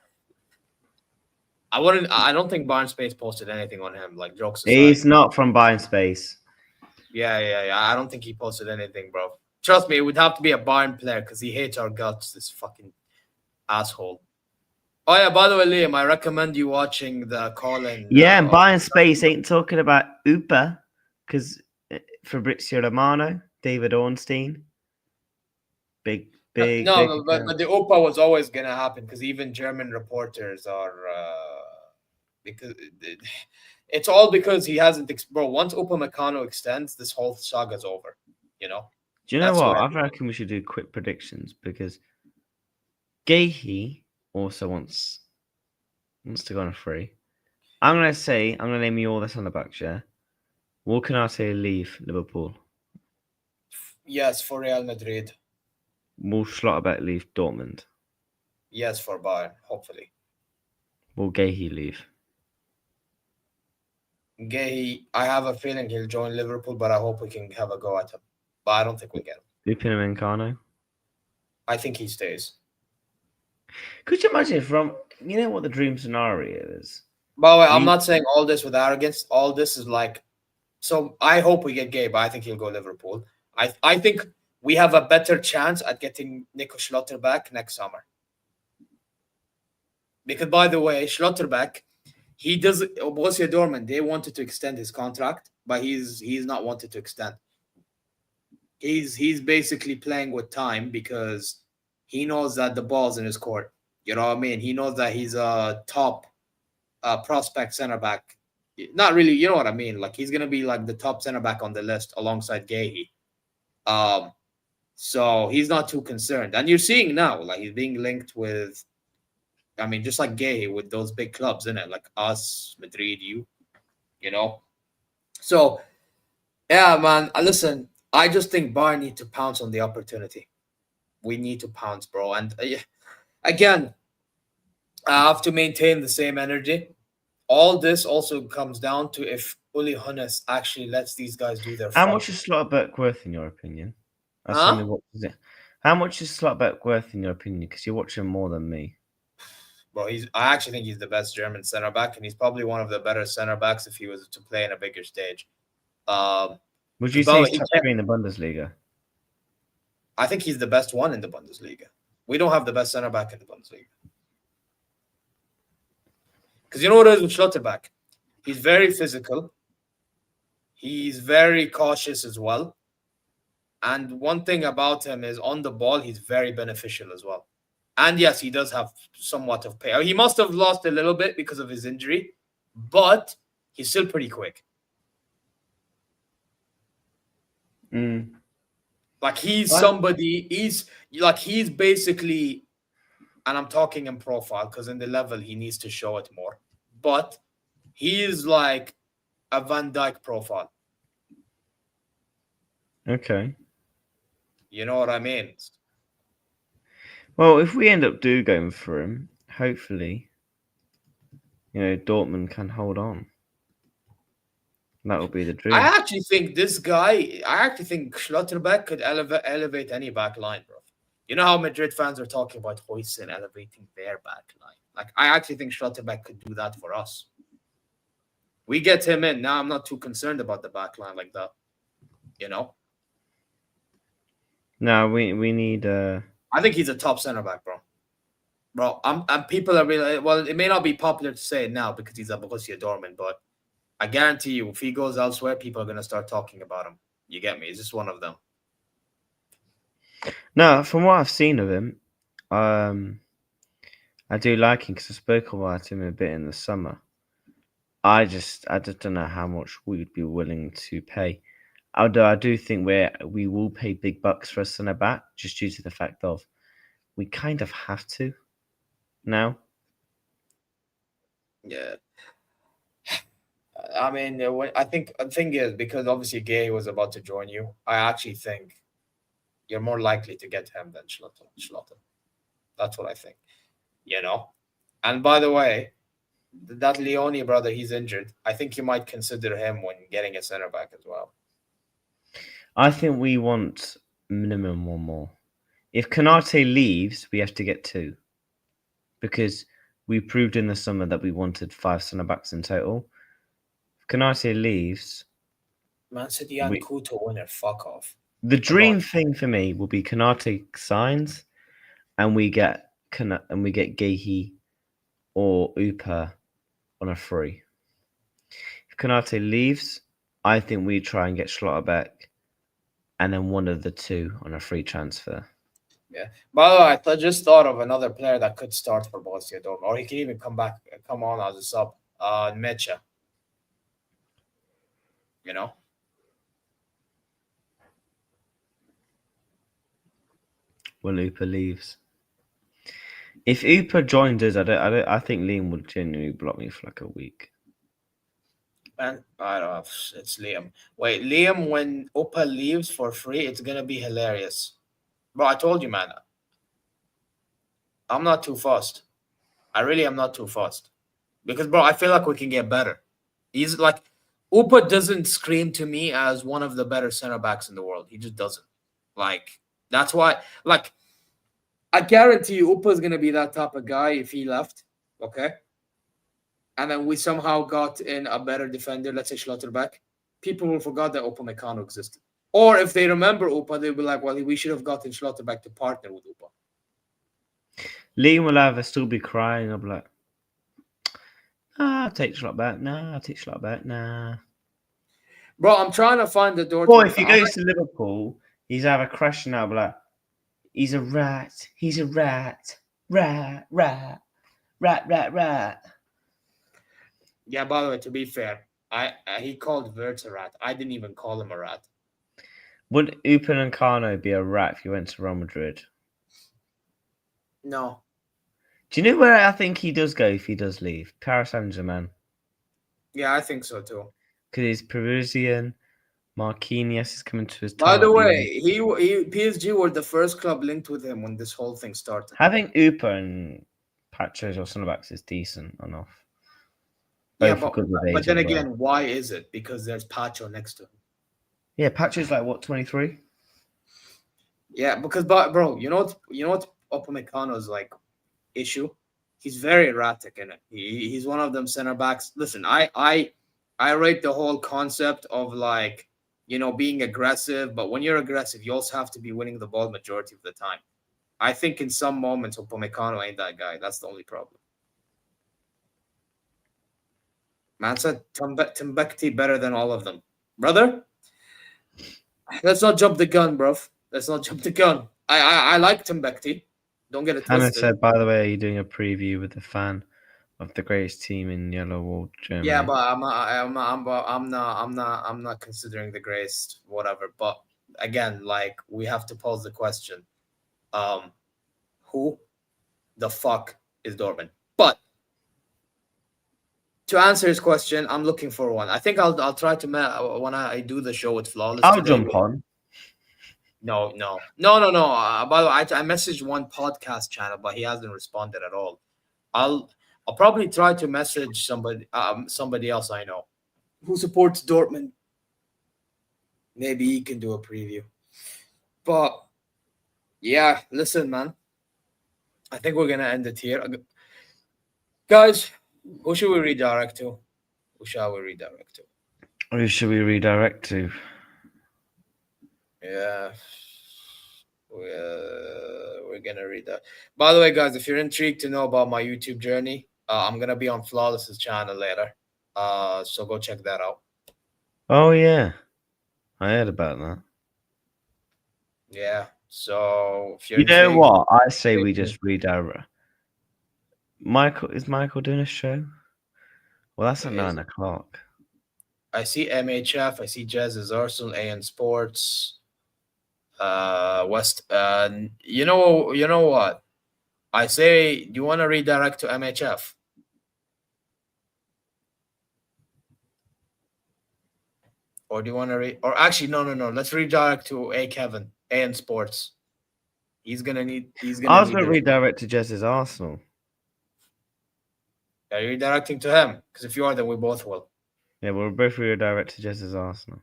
I don't think Bayern Space posted anything on him. Like, jokes aside. He's not from Bayern Space. Yeah. I don't think he posted anything, bro. Trust me, it would have to be a Bayern player because he hates our guts, this fucking asshole. Oh, yeah, by the way, Liam, I recommend you watching the call-in. Yeah, and Bayern Space ain't talking about Upa because Fabrizio Romano, David Ornstein, big. No, but the OPA was always going to happen because even German reporters are... because it's all because he hasn't... Bro, once Upamecano extends, this whole saga's over, you know? Do you know what? I reckon we should do quick predictions because Gehi also wants to go on a free. I'm going to name you all the centre backs, yeah? Will Konate leave Liverpool? Yes, for Real Madrid. Will Schlotterbeck leave Dortmund? Yes, for Bayern, hopefully. Will Gehi leave? Gehi, I have a feeling he'll join Liverpool, but I hope we can have a go at him. But I don't think we'll get him. Upamecano? I think he stays. Could you imagine you know what the dream scenario is? By the way, I'm not saying all this with arrogance. All this is like, so I hope we get Gehi, but I think he'll go Liverpool. I think we have a better chance at getting Nico Schlotterbeck next summer. Because, by the way, Schlotterbeck, Borussia Dortmund, they wanted to extend his contract, but he's not wanted to extend. He's basically playing with time because he knows that the ball's in his court. You know what I mean? He knows that he's a top prospect center back. Not really, you know what I mean? Like, he's going to be like the top center back on the list alongside Gehi. So he's not too concerned. And you're seeing now, like, he's being linked with, I mean, just like Gehi with those big clubs, isn't it? Like us, Madrid, you know? So, yeah, man, listen, I just think Bayern need to pounce on the opportunity. We need to pounce, bro. And again, I have to maintain the same energy. All this also comes down to if Uli Hoeneß actually lets these guys do their How much is Schlotterbeck worth in your opinion? How much is Schlotterbeck worth in your opinion? Because you're watching more than me. Bro, I actually think he's the best German center back, and he's probably one of the better center backs if he was to play in a bigger stage. Would you say he's top 3 in the Bundesliga? I think he's the best one in the Bundesliga. We don't have the best center back in the Bundesliga. Because you know what it is with Schlotterbeck? He's very physical. He's very cautious as well. And one thing about him is on the ball, he's very beneficial as well. And yes, he does have somewhat of pay. He must have lost a little bit because of his injury, but he's still pretty quick. Like he's somebody. He's basically, and I'm talking in profile because in the level he needs to show it more. But he is like a Van Dijk profile. Okay. You know what I mean? Well, if we end up going for him, hopefully, Dortmund can hold on. That will be the dream. I actually think Schlotterbeck could elevate any back line, bro. You know how Madrid fans are talking about Huijsen elevating their back line? Like, I actually think Schlotterbeck could do that for us. We get him in. Now I'm not too concerned about the back line like that. No, we need... I think he's a top center back, bro. Bro, and people are really... Well, it may not be popular to say it now because he's a Borussia Dortmund, but I guarantee you, if he goes elsewhere, people are going to start talking about him. You get me? He's just one of them. No, from what I've seen of him, I do like him because I spoke about him a bit in the summer. I just don't know how much we'd be willing to pay. Although I do think we will pay big bucks for a centre back, just due to the fact of we kind of have to now. Yeah. I mean, I think the thing is, because obviously Gay was about to join you, I actually think you're more likely to get him than Schlotter. That's what I think. And by the way, that Leone brother, he's injured. I think you might consider him when getting a center back as well. I think we want minimum one more. If Konate leaves, we have to get 2. Because we proved in the summer that we wanted 5 centre backs in total. If Konate leaves... Man said Jan Kuto winner, fuck off. The dream thing for me will be Konate signs and we get Gehi or Upa on a free. If Konate leaves, I think we try and get Schlotterbeck and then one of the 2 on a free transfer. Yeah. By the way, I just thought of another player that could start for Borussia Dortmund, or he can even come on as a sub. Mecha. When Upa leaves. If Upa joined us, I think Liam would genuinely block me for like a week. Man, I don't know. It's Liam. Wait, Liam, when Upa leaves for free, it's gonna be hilarious. Bro, I told you, man. I'm not too fussed. I really am not too fussed. Because, bro, I feel like we can get better. He's like, Upa doesn't scream to me as one of the better center backs in the world. He just doesn't. Like, that's why, like, I guarantee you Upa's going to be that type of guy if he left, okay? And then we somehow got in a better defender, let's say Schlotterbeck. People will forget that Upamecano existed. Or if they remember Upa, they'll be like, well, we should have gotten Schlotterbeck to partner with Upa. Liam will still be crying. I'll be like, I'll take Schlotterbeck. Nah, I'll take Schlotterbeck. Nah. Bro, I'm trying to find the door. Or if he goes to Liverpool, he's either crashing out, like, he's a rat. He's a rat. Rat. Yeah, by the way, to be fair, he called Wirtz a rat. I didn't even call him a rat. Would Upamecano be a rat if he went to Real Madrid? No. Do you know where I think he does go if he does leave? Paris Saint-Germain. Yeah, I think so too. Because he's Parisian. Marquinhos is coming to his time. By the way, he PSG were the first club linked with him when this whole thing started. Having Upa and Patros or Sonobaks is decent enough. Yeah, but then again, why is it? Because there's Pacho next to him. Yeah, Pacho's like, what, 23? Yeah, because, bro, you know what Upamecano's like issue? He's very erratic in it. He's one of them center backs. Listen, I rate the whole concept of like, being aggressive, but when you're aggressive, you also have to be winning the ball majority of the time. I think in some moments, Upamecano ain't that guy. That's the only problem. Man said Timbuktu better than all of them. Brother, let's not jump the gun, bro. Let's not jump the gun. I like Timbuktu. Don't get it twisted. Hannah said, by the way, are you doing a preview with the fan? of the greatest team in yellow wall Germany. Yeah, but I'm not considering the greatest, whatever. But again, like, we have to pose the question: who the fuck is Dortmund? But to answer his question, I'm looking for one. I think I'll try to when I do the show with Flawless. I'll today, jump on. No. By the way, I messaged one podcast channel, but he hasn't responded at all. I'll probably try to message somebody else I know who supports Dortmund. Maybe he can do a preview. But yeah, listen, man. I think we're gonna end it here, guys. Who should we redirect to? Who shall we redirect to? Who should we redirect to? Yeah, we're gonna read that. By the way, guys, if you're intrigued to know about my YouTube journey, I'm gonna be on Flawless's channel later. So go check that out. Oh yeah, I heard about that. Yeah. So if you're You know intrigued, what? I say we just redirect. Is Michael doing a show? Well, that's at 9 o'clock. I see MHF. I see Jazz's Arsenal, AN Sports, West. You know what? I say, do you want to redirect to MHF? Or do you want to or actually, no. Let's redirect to Kevin, AN Sports. I was going to redirect to Jess's Arsenal. Are you redirecting to him? Because if you are, then we both will. Yeah, we'll both redirect to Jess's Arsenal.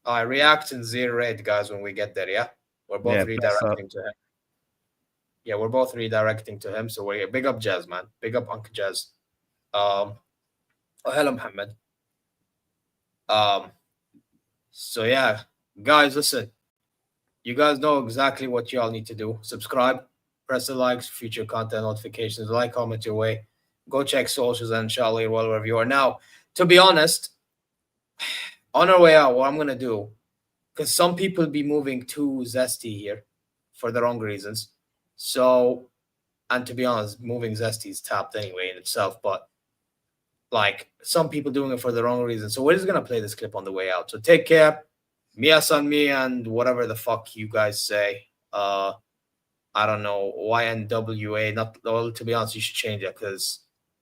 I react and Zeer raid, guys, when we get there, yeah? We're both redirecting to him. Yeah, we're both redirecting to him. So we're big up Jazz, man. Big up Uncle Jazz. Oh, hello, Mohammed. So yeah, guys, listen. You guys know exactly what y'all need to do. Subscribe, press the likes, future content notifications, like, comment your way. Go check socials and inshallah well wherever you are. Now, to be honest, on our way out, what I'm gonna do, because some people be moving too zesty here for the wrong reasons. So, and to be honest, moving zesty is tapped anyway in itself, but like some people doing it for the wrong reason. So we're just gonna play this clip on the way out. So take care. Mia san me and whatever the fuck you guys say. I don't know, YNWA. Not, well, to be honest, you should change it because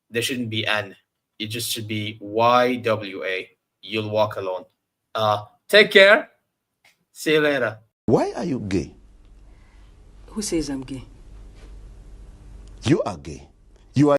there shouldn't be N. It just should be YWA. You'll walk alone. Take care. See you later. Why are you gay? Who says I'm gay? You are gay.